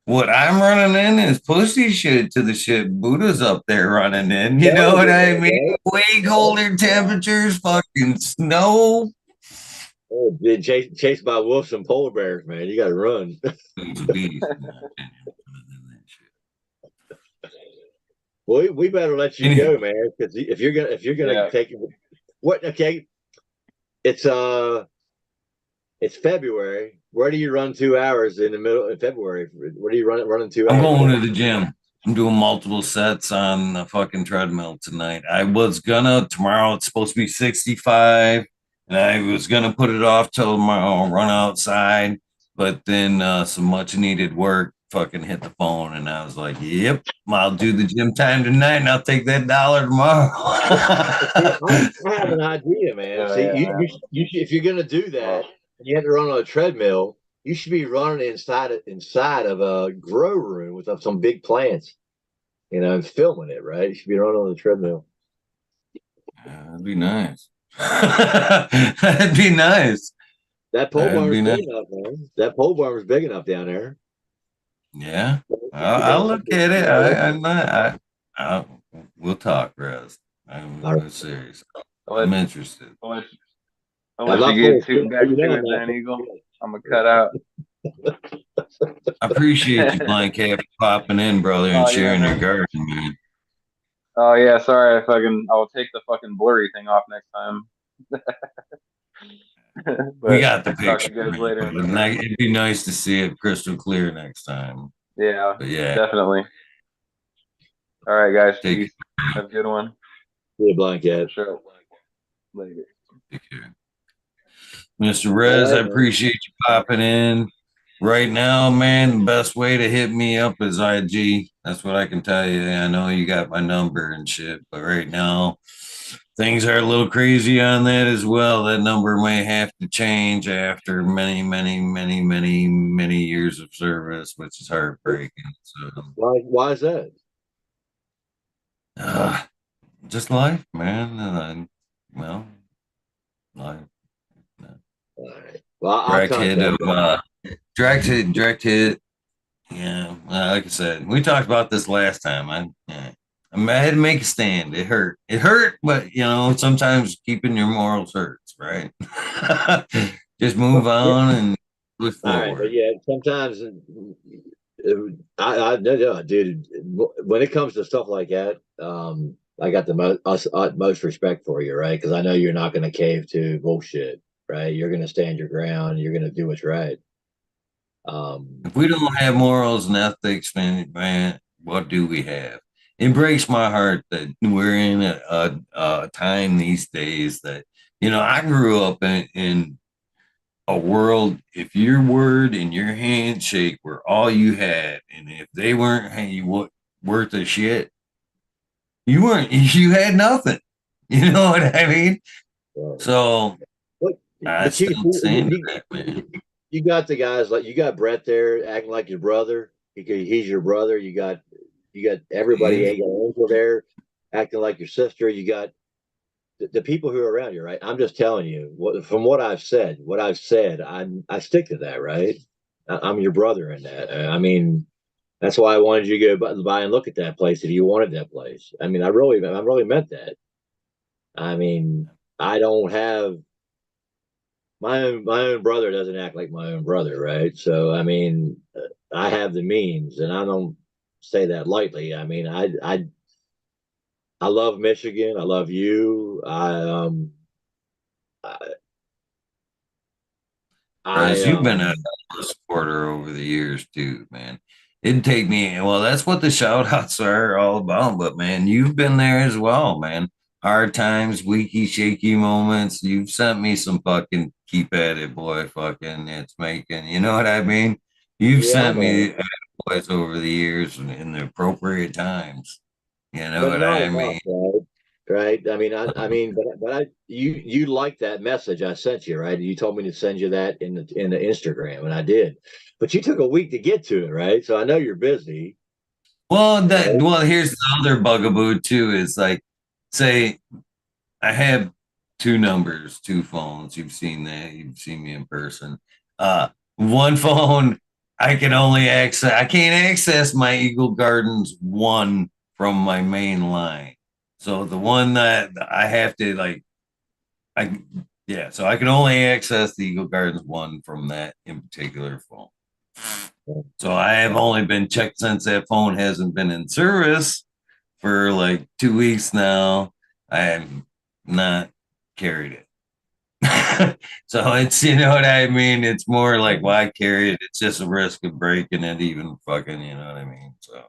what I'm running in is pussy shit to the shit Buddha's up there running in. You know what I mean? Way colder temperatures, fucking snow. Oh, being chased by wolves and polar bears, man. You got to run. He's a beast, in my opinion. Well, we better let you go, man. Because if you're gonna take what? Okay, it's February. Where do you run 2 hours in the middle of February? Where do you running 2 hours? I'm going to the gym. I'm doing multiple sets on the fucking treadmill tonight. I was gonna tomorrow. It's supposed to be 65, and I was gonna put it off till tomorrow. Run outside, but then some much needed work fucking hit the phone, and I was like, "Yep, I'll do the gym time tonight, and I'll take that $1 tomorrow." I have an idea, man. You if you're gonna do that, and you have to run on a treadmill. You should be running inside of a grow room with some big plants, and filming it, right? You should be running on the treadmill. That'd be nice. That'd be nice. That pole barn is big enough, man. That pole barn is big enough down there. Yeah, I'll look at it. We'll talk, Rez. I'm serious. I'm interested. I'll let you get too back to it, then, Eagle. I'm gonna cut out. I appreciate you, Blind Cat, for popping in, brother, and sharing your garden, man. Oh yeah, sorry. I'll take the fucking blurry thing off next time. We got the picture. You guys later. It'd be nice to see it crystal clear next time. Yeah, yeah, definitely. All right, guys. Have a good one. See you, Blind Cat. Sure. Later. Take care. Mr. Rez, I appreciate you popping in. Right now, man, the best way to hit me up is IG. That's what I can tell you. I know you got my number and shit, but right now, things are a little crazy on that as well. That number may have to change after many, many, many, many, many years of service, which is heartbreaking. So, why is that? Just life, man. Well, life. All right. Well, direct hit. Yeah, like I said, we talked about this last time. I had to make a stand. It hurt, but sometimes keeping your morals hurts, right? Just move on and look forward. All right, but yeah, sometimes I dude. When it comes to stuff like that, I got the utmost respect for you, right? Because I know you're not going to cave to bullshit, right? You're going to stand your ground. You're going to do what's right. If we don't have morals and ethics, man, what do we have? It breaks my heart that we're in a time these days that, I grew up in a world, if your word and your handshake were all you had, and if they weren't worth a shit, you had nothing. You know what I mean? So I still saying that, man. You got the guys you got Brett there acting like your brother. He's your brother. You got everybody. You got Angel there acting like your sister. You got the people who are around you, right? I'm just telling you from what I've said. I stick to that, right? I'm your brother in that. I mean, that's why I wanted you to go by and look at that place if you wanted that place. I mean, I really meant that. I mean, I don't have. My own brother doesn't act like my own brother, right? So I mean, I have the means, and I don't say that lightly. I mean, I love Michigan. I love you. You've been a supporter over the years too, man. It'd take me. Well, that's what the shout outs are all about. But man, you've been there as well, man. Hard times, weaky, shaky moments. You've sent me some fucking keep at it, boy. Fucking it's making. You know what I mean? You've sent me boys over the years in the appropriate times. You know what I mean? Right. I mean, but you liked that message I sent you, right? You told me to send you that in the Instagram, and I did. But you took a week to get to it, right? So I know you're busy. Well, here's the other bugaboo too. Is like, say, I have two numbers, two phones. You've seen that. You've seen me in person. one phone. I can't access my Eagle Gardens one from my main line. So the one that I have to so I can only access the Eagle Gardens one from that in particular phone. So I have only been checked since that phone hasn't been in service for like 2 weeks now. I have not carried it. So it's, you know what I mean? It's more like, why carry it? It's just a risk of breaking it, even fucking, you know what I mean? So,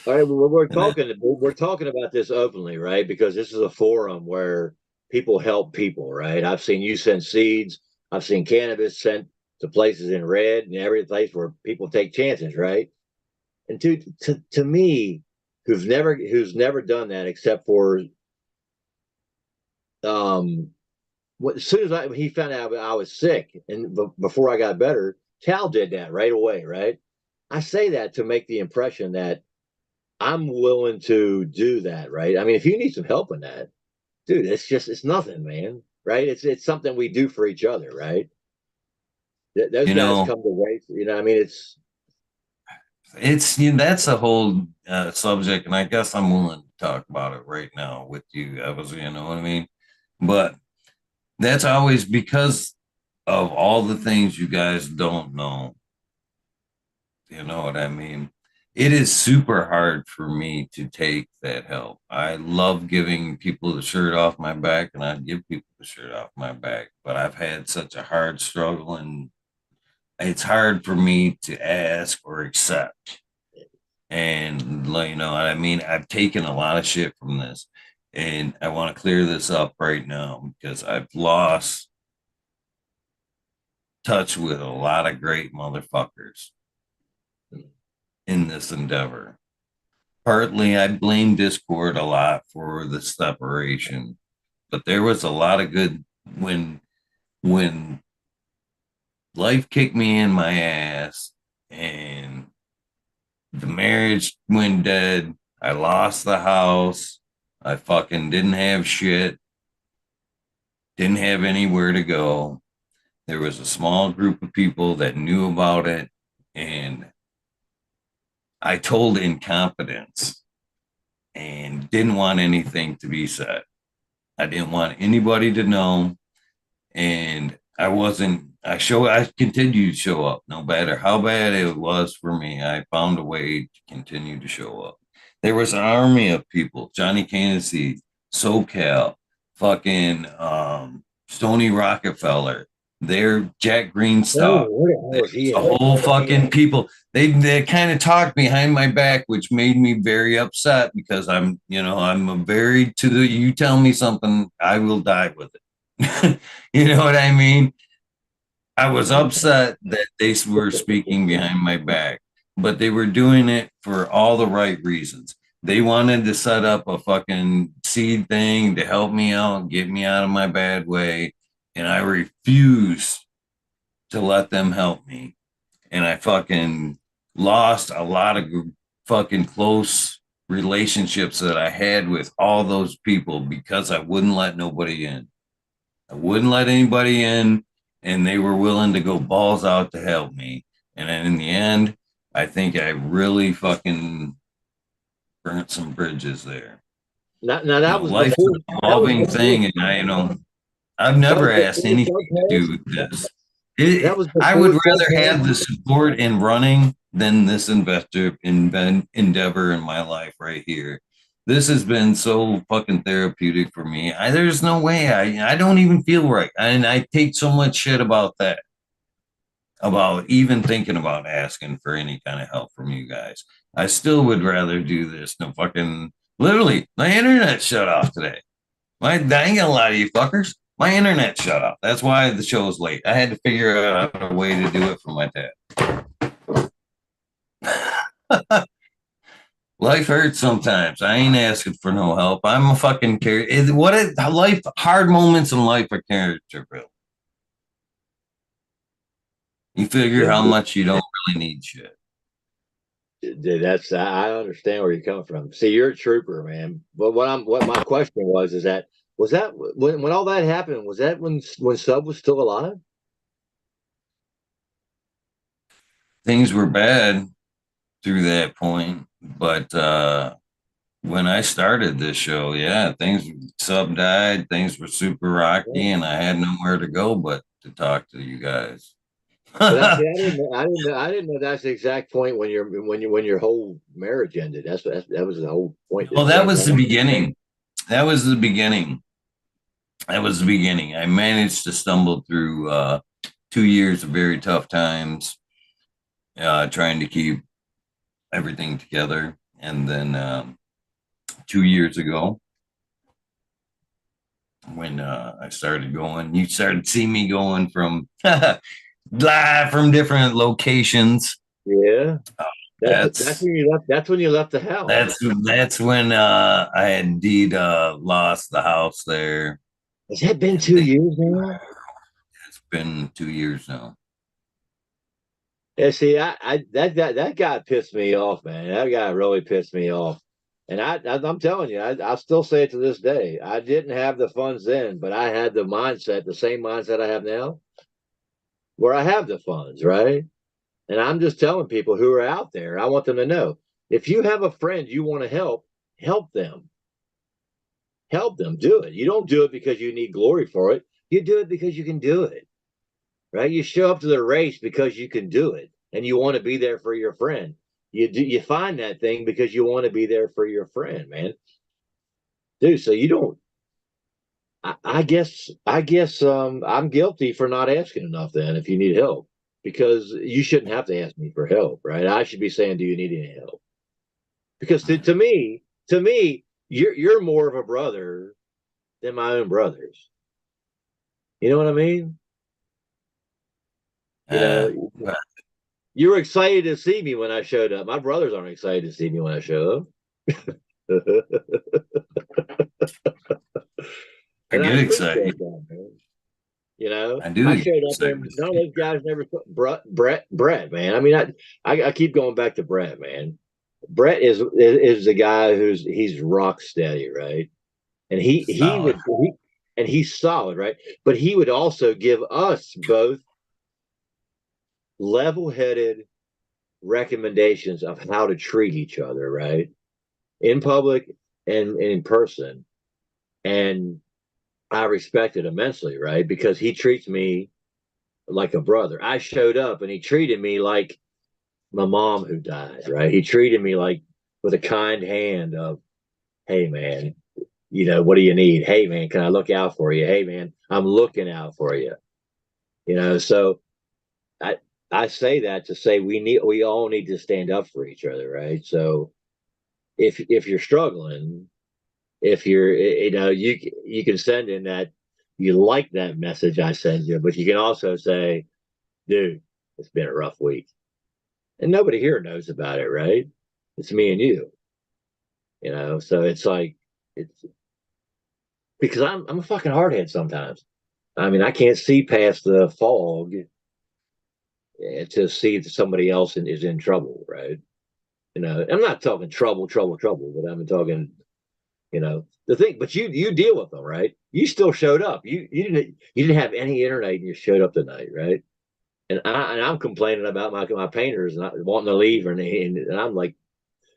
All right, well, and then, we're talking about this openly, right? Because this is a forum where people help people, right? I've seen you send seeds. I've seen cannabis sent to places in red and every place where people take chances, right? And to me, who's never done that except for as soon as he found out I was sick and before I got better, Cal did that right away, right? I say that to make the impression that I'm willing to do that, right? I mean, if you need some help in that, dude, it's nothing, man, right? It's something we do for each other, right? Those you guys know, come to waste, you know. I mean, that's a whole subject, and I guess I'm willing to talk about it right now with you. You know what I mean? But that's always because of all the things you guys don't know. You know what I mean? It is super hard for me to take that help. I love giving people the shirt off my back, and I give people the shirt off my back, but I've had such a hard struggle, and it's hard for me to ask or accept. And you know what I mean? I've taken a lot of shit from this, and I want to clear this up right now because I've lost touch with a lot of great motherfuckers in this endeavor. Partly, I blame Discord a lot for the separation, but there was a lot of good when when life kicked me in my ass and the marriage went dead. I lost the house. I fucking didn't have shit. Didn't have anywhere to go. There was a small group of people that knew about it, and I told incompetence and didn't want anything to be said. I didn't want anybody to know. And I continued to show up no matter how bad it was for me. I found a way to continue to show up. There was an army of people, Johnny Candace, SoCal, fucking Stony Rockefeller, they're Jack Greenstock. where the hell was he The at? whole fucking people. They kind of talked behind my back, which made me very upset because I'm a very to the you tell me something, I will die with it. You know what I mean? I was upset that they were speaking behind my back, but they were doing it for all the right reasons. They wanted to set up a fucking seed thing to help me out, get me out of my bad way, and I refused to let them help me. And I fucking lost a lot of fucking close relationships that I had with all those people because I wouldn't let nobody in. I wouldn't let anybody in, and they were willing to go balls out to help me. And then in the end, I think I really fucking burnt some bridges there. Now that was Life's before. an evolving thing, and I've That never was asked before anything to do Topaz. with this. That was I before would rather have Topaz. the support in running than this endeavor in my life right here. This has been so fucking therapeutic for me. There's no way I don't even feel right, and I take so much shit about that, about even thinking about asking for any kind of help from you guys. I still would rather do this than fucking literally my internet shut off today. I ain't gonna lie to you fuckers. My internet shut off. That's why the show was late. I had to figure out a way to do it from my dad. Life hurts sometimes. I ain't asking for no help. I'm a fucking character. Hard moments in life are character building. You figure how much you don't really need shit. Dude, I understand where you're coming from. See, you're a trooper, man. But what my question was that when all that happened, was that when Sub was still alive? things were bad through that point, but when I started this show, yeah, things sub died, things were super rocky, and I had nowhere to go but to talk to you guys. But I didn't know that's the exact point when your whole marriage ended. That was the whole point. Well, that was the beginning. That was the beginning. That was the beginning. I managed to stumble through 2 years of very tough times, trying to keep everything together. And then 2 years ago, when I started going, you started seeing me going from live from different locations. Yeah. That's when you left. That's when you left the house. That's when I indeed lost the house there. Has that been 2 years now? It's been 2 years now. Yeah, see, that guy pissed me off, man. That guy really pissed me off. And I'm telling you, I still say it to this day. I didn't have the funds then, but I had the mindset, the same mindset I have now, where I have the funds, right? And I'm just telling people who are out there, I want them to know, if you have a friend you want to help them. Help them, do it. You don't do it because you need glory for it. You do it because you can do it, right? You show up to the race because you can do it, and you want to be there for your friend. You find that thing because you want to be there for your friend, man. Dude, so you don't. I guess I'm guilty for not asking enough. Then, if you need help, because you shouldn't have to ask me for help, right? I should be saying, "Do you need any help?" Because to me, you're more of a brother than my own brothers. You know what I mean? You know, you were excited to see me when I showed up. My brothers aren't excited to see me when I show up. I get excited. That, man. You know, I do. I showed up there. None of those guys never. Brett, man. I mean, I keep going back to Brett, man. Brett is the guy he's rock steady, right? And he's solid, right? But he would also give us both level-headed recommendations of how to treat each other, right? In public and in person. And I respect it immensely, right? Because he treats me like a brother. I showed up and he treated me like my mom who died, right? He treated me like with a kind hand of, hey, man, you know, what do you need? Hey, man, can I look out for you? Hey, man, I'm looking out for you. You know, so I say that to say we all need to stand up for each other, right? So if you're struggling, if you're, you know, you can send in that you like that message I send you, but you can also say, dude, it's been a rough week. And nobody here knows about it, right? It's me and you know, so it's like, it's because I'm a fucking hardhead sometimes. I mean, I can't see past the fog to see that somebody else is in trouble, right? You know, I'm not talking trouble, but I'm talking, you know, the thing. But you deal with them, right? You still showed up. You didn't have any internet, and you showed up tonight, right? And I'm complaining about my painters not wanting to leave, and I'm like,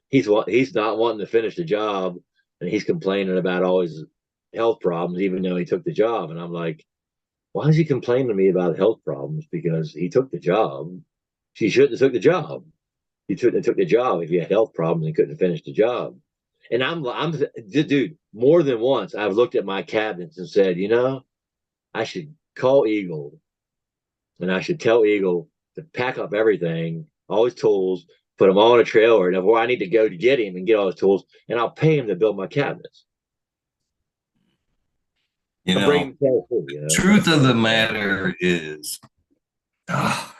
he's not wanting to finish the job, and he's complaining about all his health problems, even though he took the job. And I'm like, why is he complaining to me about health problems? Because he took the job. She shouldn't have took the job. He shouldn't have took the job if he had health problems and couldn't finish the job. And I'm dude, more than once I've looked at my cabinets and said, you know, I should call Eagle and I should tell Eagle to pack up everything, all his tools, put them all in a trailer, and where I need to go to get him and get all his tools, and I'll pay him to build my cabinets. You know, truth of the matter is, oh,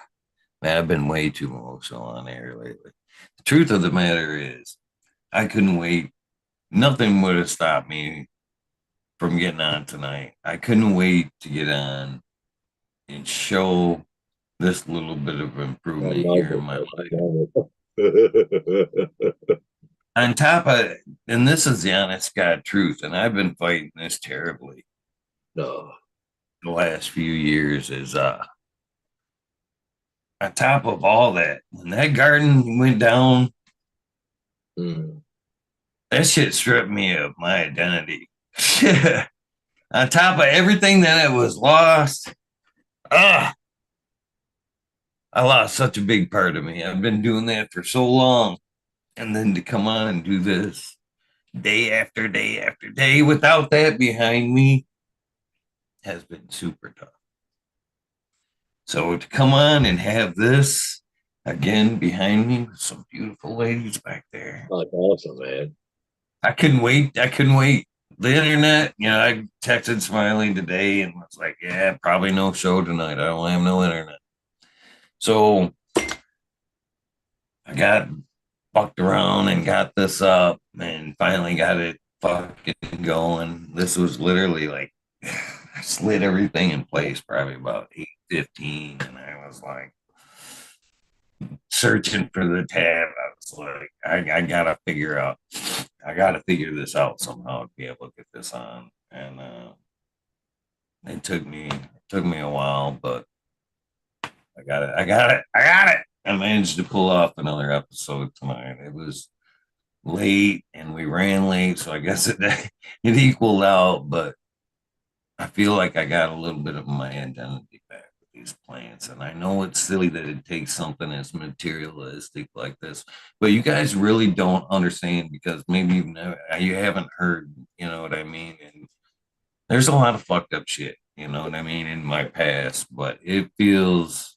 man, I've been way too emotional on air lately. The truth of the matter is, I couldn't wait. Nothing would have stopped me from getting on tonight. I couldn't wait to get on and show this little bit of improvement here in my life. On top of, and this is the honest God truth, and I've been fighting this terribly. No. The last few years is on top of all that, when that garden went down, that shit stripped me of my identity. On top of everything that it was lost, I lost such a big part of me. I've been doing that for so long. And then to come on and do this day after day after day without that behind me has been super tough. So to come on and have this again behind me with some beautiful ladies back there. Oh, that's awesome, man. I couldn't wait. I couldn't wait. The internet, I texted Smiley today and was like, yeah, probably no show tonight. I don't have no internet. So I got fucked around and got this up and finally got it fucking going. This was literally like, I slid everything in place probably about 8:15, and I was like searching for the tab. I was like, I gotta figure this out somehow to be able to get this on. And it took me a while, but I got it. I managed to pull off another episode tonight. It was late and we ran late, so I guess it equaled out, but I feel like I got a little bit of my identity back with these plants. And I know it's silly that it takes something as materialistic like this, but you guys really don't understand because maybe you haven't heard, you know what I mean? And there's a lot of fucked up shit, you know what I mean, in my past, but it feels...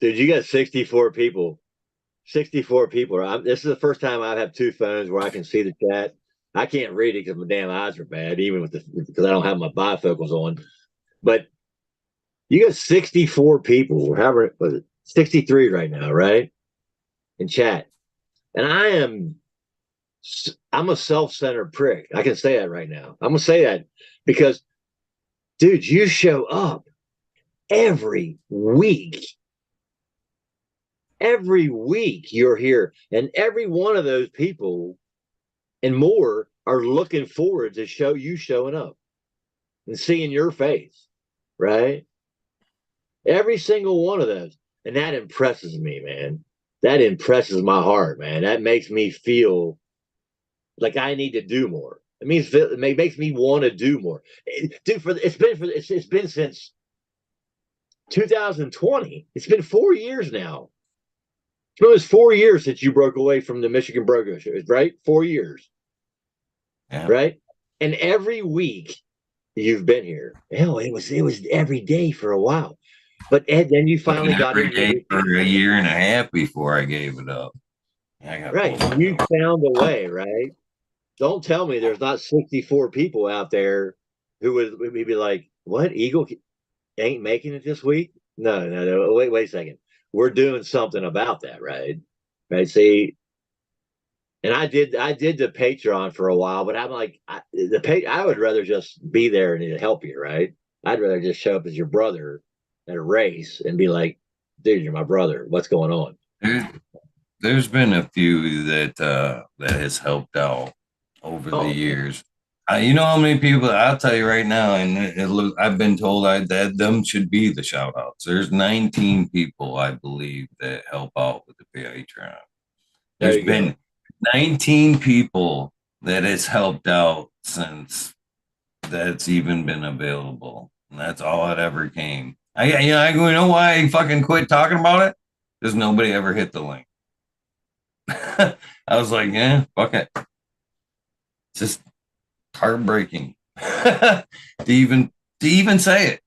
Dude, you got 64 people. 64 people. This is the first time I've had two phones where I can see the chat. I can't read it because my damn eyes are bad, even because I don't have my bifocals on. But you got 64 people, or however was it, 63 right now, right? In chat. And I'm a self-centered prick. I can say that right now. I'm gonna say that because, dude, you show up every week. Every week you're here, and every one of those people and more are looking forward to you showing up and seeing your face, right? Every single one of those. And that impresses me, man. That impresses my heart, man. That makes me feel like I need to do more. It makes me want to do more. Dude, it's been since 2020. It's been 4 years now. It was 4 years since you broke away from the Michigan Brogo show, right? 4 years. Yeah. Right? And every week you've been here. Hell, it was every day for a while. But Ed, then you finally got every day for a year and a half before I gave it up. Right. You found a way, right? Don't tell me there's not 64 people out there who would be like, what? Eagle ain't making it this week? No. Wait a second. We're doing something about that, right? Right. See, and I did the Patreon for a while, but I'm like, I would rather just be there and help you, right? I'd rather just show up as your brother at a race and be like, dude, you're my brother. What's going on? There's been a few that has helped out over the years. You know how many people? I'll tell you right now, and I've been told that them should be the shout outs. There's 19 people, I believe, that help out with the Patreon. There's been 19 people that has helped out since that's even been available. And that's all that ever came. You know why I fucking quit talking about it? Because nobody ever hit the link. I was like, yeah, fuck it. It's just heartbreaking to even say it.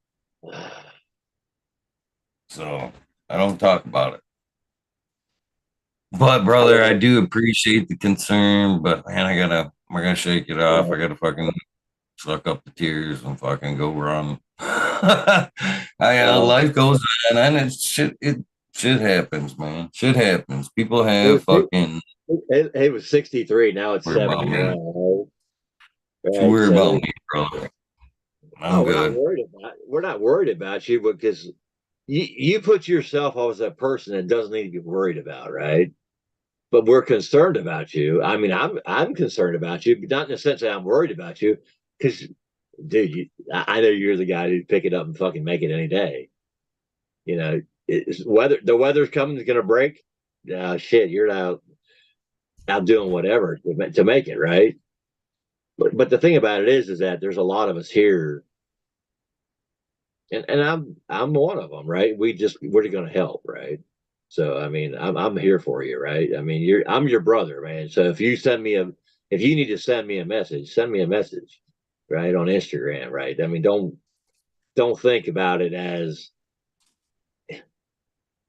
So I don't talk about it. But brother, I do appreciate the concern, but man, we're gonna shake it off. I gotta fucking suck up the tears and fucking go run. Life goes on, and shit happens, man. Shit happens. People have fucking. It was 63. Now it's 70. Right? Don't worry about me, brother. I'm good. We're not worried about you because you put yourself as a person that doesn't need to be worried about, right? But we're concerned about you. I mean, I'm concerned about you, but not in the sense that I'm worried about you, because, dude, I know you're the guy who'd pick it up and fucking make it any day. You know, the weather's coming, is going to break. Shit, you're out doing whatever to make it right. But the thing about it is that there's a lot of us here, and I'm one of them, right? We're going to help, right? So I mean, I'm here for you, right? I mean, I'm your brother, man. So if you need to send me a message, send me a message, right, on Instagram, right? I mean, don't think about it as,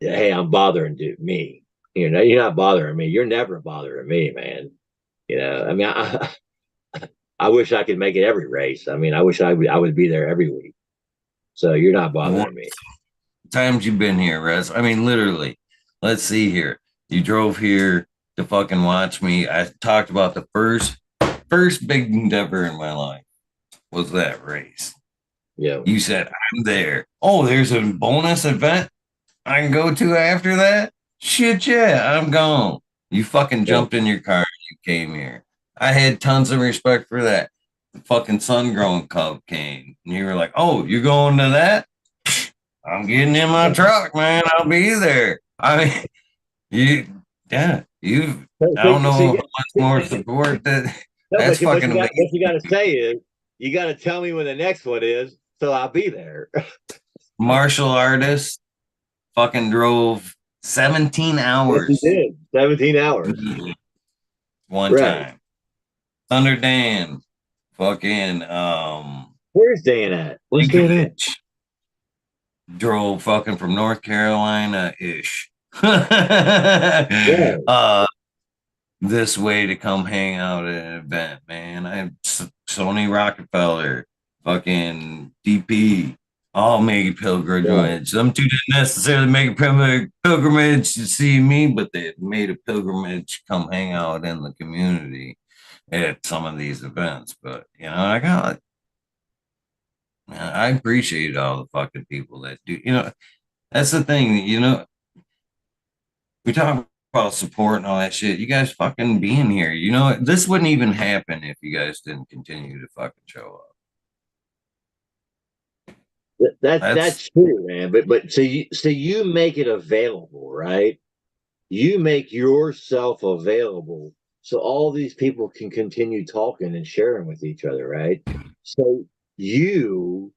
hey, I'm bothering me. You know, you're not bothering me. You're never bothering me, man. You know, I mean, I wish I could make it every race. I mean, I wish I would be there every week. So you're not bothering me. Times you've been here, Rez. I mean, literally. Let's see here. You drove here to fucking watch me. I talked about the first big endeavor in my life was that race. Yeah. You said I'm there. Oh, there's a bonus event I can go to after that? Shit, yeah, I'm gone. You fucking jumped in your car and you came here. I had tons of respect for that. The fucking sun grown cub came and you were like, oh, you're going to that? I'm getting in my truck, man. I'll be there. I mean, I don't know how much more support that. That's fucking amazing. What you got to say is, you got to tell me when the next one is, so I'll be there. Martial artist fucking drove 17 hours. Yes, he did. 17 hours. One time. Thunder Dan. Fucking where's Dan at? Where's Dan at? Drove fucking from North Carolina ish. This way to come hang out at an event, man. I have Sony Rockefeller, fucking DP, all make a pilgrimage. Some two didn't necessarily make a pilgrimage to see me, but they made a pilgrimage come hang out in the community at some of these events. But you know, I appreciate all the fucking people that do. You know, that's the thing. You know, we talk about support and all that shit. You guys fucking being here. You know, this wouldn't even happen if you guys didn't continue to fucking show up. That's true, man. But so you make it available, right? You make yourself available so all these people can continue talking and sharing with each other, right? So you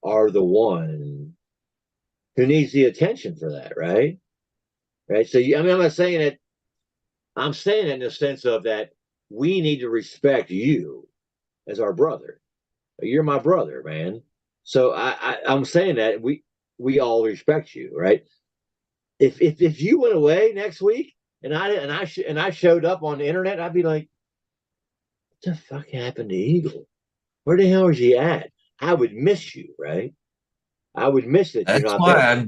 are the one who needs the attention for that, right? Right. So I mean, I'm not saying it. I'm saying it in the sense of that we need to respect you as our brother. You're my brother, man. So I'm saying that we all respect you, right? If you went away next week and I showed up on the internet, I'd be like, what the fuck happened to Eagle? Where the hell is he at? I would miss you, right? I would miss it. That's why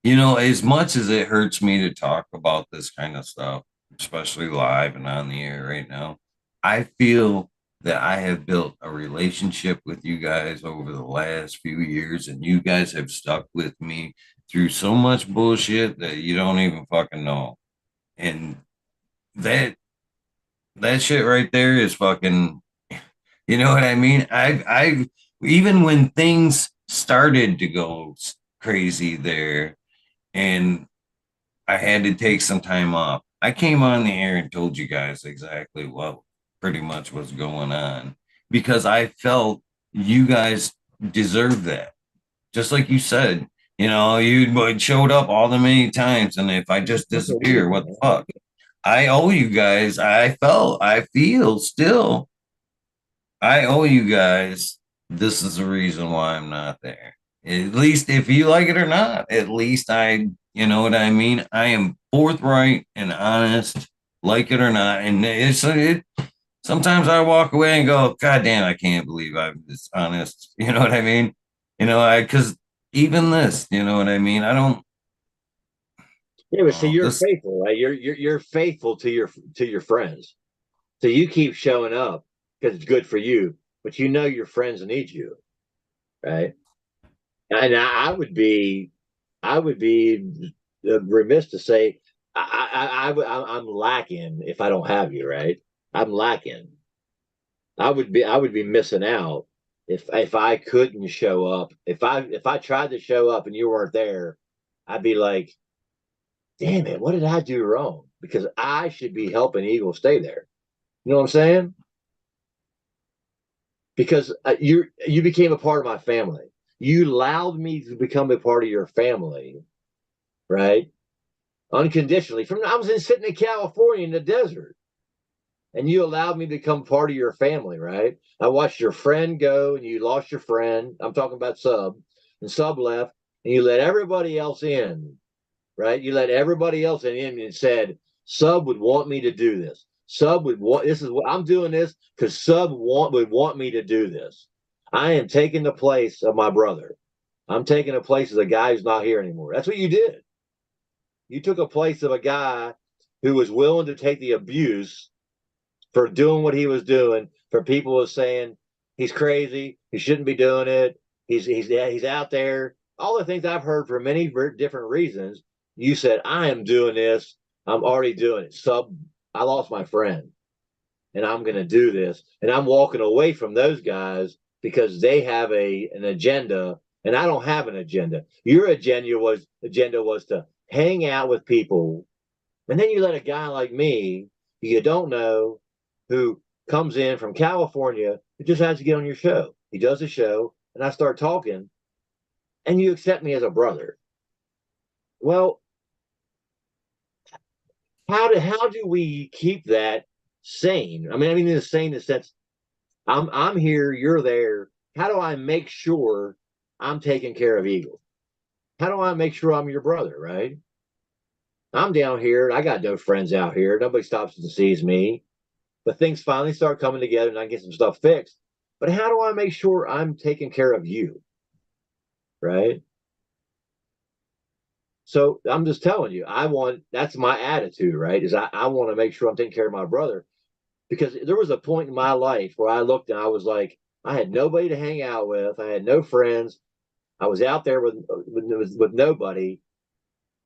you know, as much as it hurts me to talk about this kind of stuff, especially live and on the air right now, I feel that I have built a relationship with you guys over the last few years, and you guys have stuck with me through so much bullshit that you don't even fucking know. And that shit right there is fucking, you know what I mean? I even when things started to go crazy there, and I had to take some time off. I came on the air and told you guys exactly what pretty much was going on because I felt you guys deserve that. Just like you said, you know, you showed up all the many times, and if I just disappear, what the fuck? I owe you guys. I feel still, I owe you guys. This is the reason why I'm not there. At least if you like it or not, at least you know what I mean? I am forthright and honest, like it or not. And sometimes I walk away and go, God damn, I can't believe I'm this honest. You know what I mean? You know, because even this, you know what I mean? I don't. Yeah, but see, you're faithful, right? You're faithful to your friends. So you keep showing up because it's good for you, but you know your friends need you, right? And I would be remiss to say I'm lacking if I don't have you, right? I'm lacking. I would be missing out if I couldn't show up. If I tried to show up and you weren't there, I'd be like, damn it, what did I do wrong? Because I should be helping Eagle stay there. You know what I'm saying? Because you became a part of my family. You allowed me to become a part of your family, right? Unconditionally. I was sitting in California in the desert, and you allowed me to become part of your family, right? I watched your friend go, and you lost your friend. I'm talking about Sub, and Sub left, and you let everybody else in, right? You let everybody else in and said, Sub would want me to do this. Sub would want, this is what I'm doing this because Sub would want me to do this. I am taking the place of my brother. I'm taking the place of the guy who's not here anymore. That's what you did. You took a place of a guy who was willing to take the abuse for doing what he was doing, for people who was saying he's crazy, he shouldn't be doing it, he's out there. All the things I've heard for many different reasons. You said, I am doing this. I'm already doing it. Sub, I lost my friend, and I'm going to do this. And I'm walking away from those guys because they have an agenda, and I don't have an agenda. Your agenda was to hang out with people, and then you let a guy like me, who you don't know, who comes in from California, who just has to get on your show. He does the show, and I start talking, and you accept me as a brother. Well, how do we keep that sane? I mean, in the sane in the sense, I'm here, you're there. How do I make sure I'm taking care of Eagle? How do I make sure I'm your brother, right? I'm down here. I got no friends out here. Nobody stops and sees me. But things finally start coming together and I get some stuff fixed. But how do I make sure I'm taking care of you? Right? So I'm just telling you, that's my attitude, right? Is I want to make sure I'm taking care of my brother. Because there was a point in my life where I looked and I was like, I had nobody to hang out with. I had no friends. I was out there with nobody.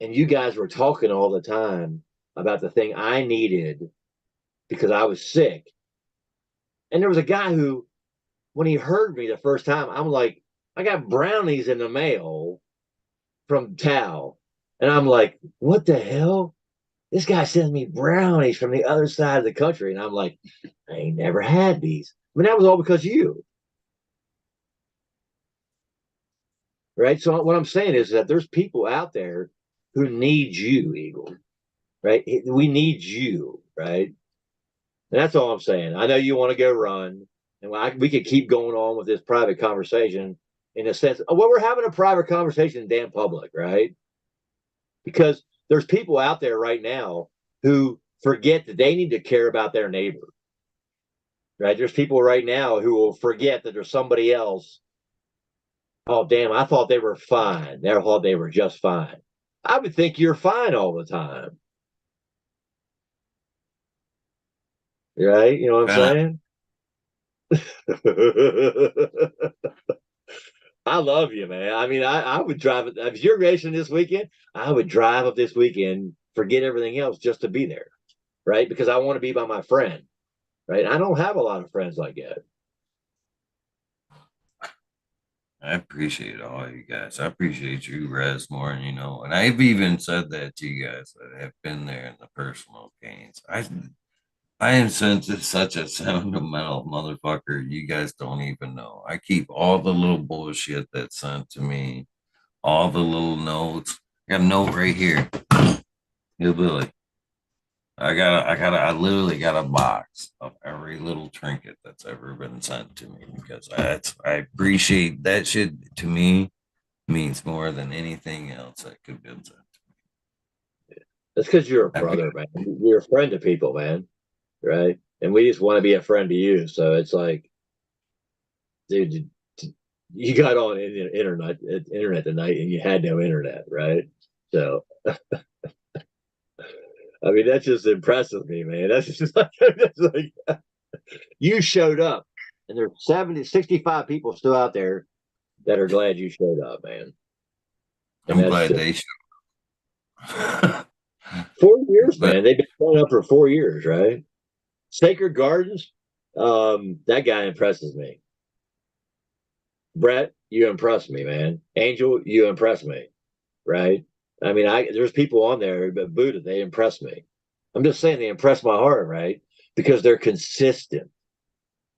And you guys were talking all the time about the thing I needed because I was sick. And there was a guy who, when he heard me the first time, I'm like, I got brownies in the mail from Tao. And I'm like, what the hell? This guy sends me brownies from the other side of the country. And I'm like, I ain't never had these. I mean, that was all because of you. Right. So what I'm saying is that there's people out there who need you, Eagle. Right. We need you. Right. And that's all I'm saying. I know you want to go run, and we could keep going on with this private conversation in a sense. Well, we're having a private conversation in damn public, right? Because there's people out there right now who forget that they need to care about their neighbor, right? There's people right now who will forget that there's somebody else. Oh, damn, I thought they were fine. I thought they were just fine. I would think you're fine all the time. Right? You know what I'm saying? I love you, man. I mean, I would drive it. If you're racing this weekend, I would drive up this weekend, forget everything else just to be there, right? Because I want to be by my friend, right? I don't have a lot of friends like that. I appreciate all you guys. I appreciate you, Res, more, and I've even said that to you guys that have been there in the personal gains. I am such a sentimental motherfucker. You guys don't even know. I keep all the little bullshit that's sent to me, all the little notes. I got a note right here. Billy. I literally got a box of every little trinket that's ever been sent to me because I appreciate that shit. To me means more than anything else that could be sent to me. That's because you're a brother, man. You're a friend to people, man. Right? And we just want to be a friend to you. So it's like, dude, you got on internet tonight and you had no internet, right? So I mean, that's just impressive me, man. That's just like, you showed up, and there's 65 people still out there that are glad you showed up, man. And I'm glad they showed 4 years, man. They've been showing up for 4 years, right? Sacred Gardens, that guy impresses me. Brett, you impress me, man. Angel, you impress me, right? I mean, there's people on there, but Buddha, they impress me. I'm just saying they impress my heart, right? Because they're consistent.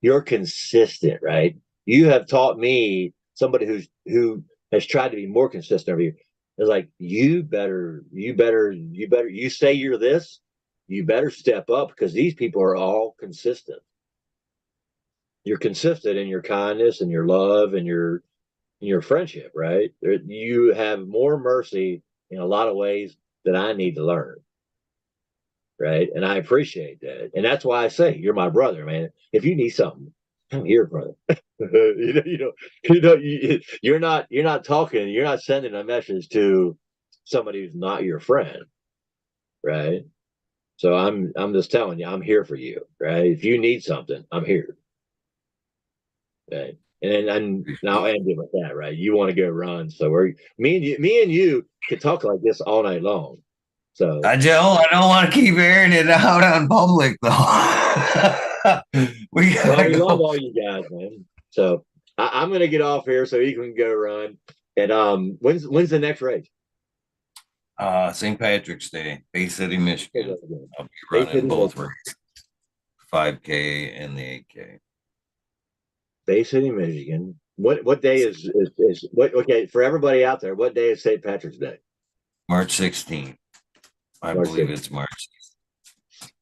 You're consistent, right? You have taught me, somebody who has tried to be more consistent over you. It's like you say you're this, you better step up because these people are all consistent. You're consistent in your kindness and your love and your friendship, right? You have more mercy in a lot of ways that I need to learn, right? And I appreciate that, and that's why I say you're my brother, man. If you need something, I'm here, brother. You're not talking, you're not sending a message to somebody who's not your friend, right? So I'm just telling you, I'm here for you, right? If you need something, I'm here, right? And now end it with that, right? You want to go run, so me and you could talk like this all night long. So I don't want to keep airing it out on public though. We gotta we love go. all you guys, man. So I'm gonna get off here so you can go run. And when's the next race? St. Patrick's Day, Bay City, Michigan. I'll be Bay running City, both Michigan. races, 5K and the 8K. Bay City, Michigan. What day is what? Okay, for everybody out there, what day is St. Patrick's Day? March 16th. I March believe 16th. it's March.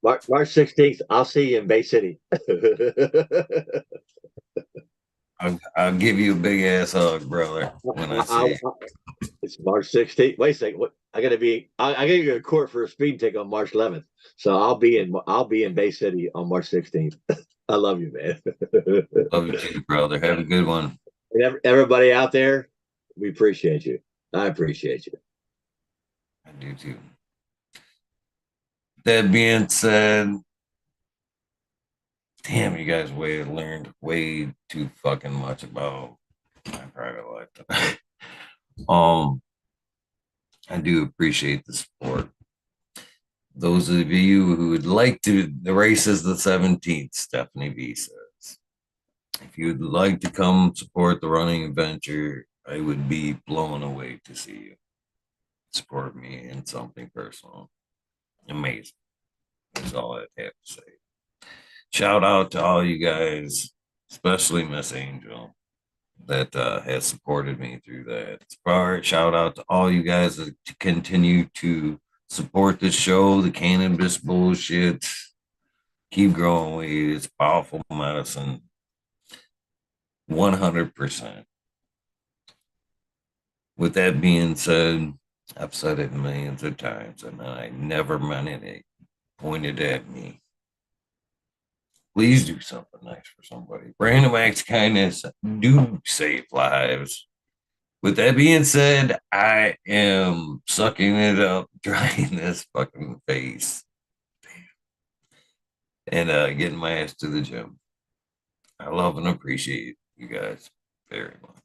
March 16th. I'll see you in Bay City. I'll give you a big ass hug, brother, when I see you. It's March 16th. Wait a second. What? I gotta go to court for a speeding ticket on March 11th. So I'll be in Bay City on March 16th. I love you, man. Love you too, brother. Have a good one. And everybody out there, we appreciate you. I appreciate you. I do too. That being said, damn, you guys learned way too fucking much about my private life. I do appreciate the support. Those of you who would like to, the race is the 17th, Stephanie V says. If you'd like to come support the running adventure, I would be blown away to see you support me in something personal. Amazing. That's all I have to say. Shout out to all you guys, especially Miss Angel, that has supported me through that. Shout out to all you guys that continue to support the show, the cannabis bullshit. Keep growing weed. It's powerful medicine. 100%. With that being said, I've said it millions of times, and I never meant it pointed at me. Please do something nice for somebody. Random acts of kindness do save lives. With that being said, I am sucking it up, drying this fucking face, and getting my ass to the gym. I love and appreciate you guys very much.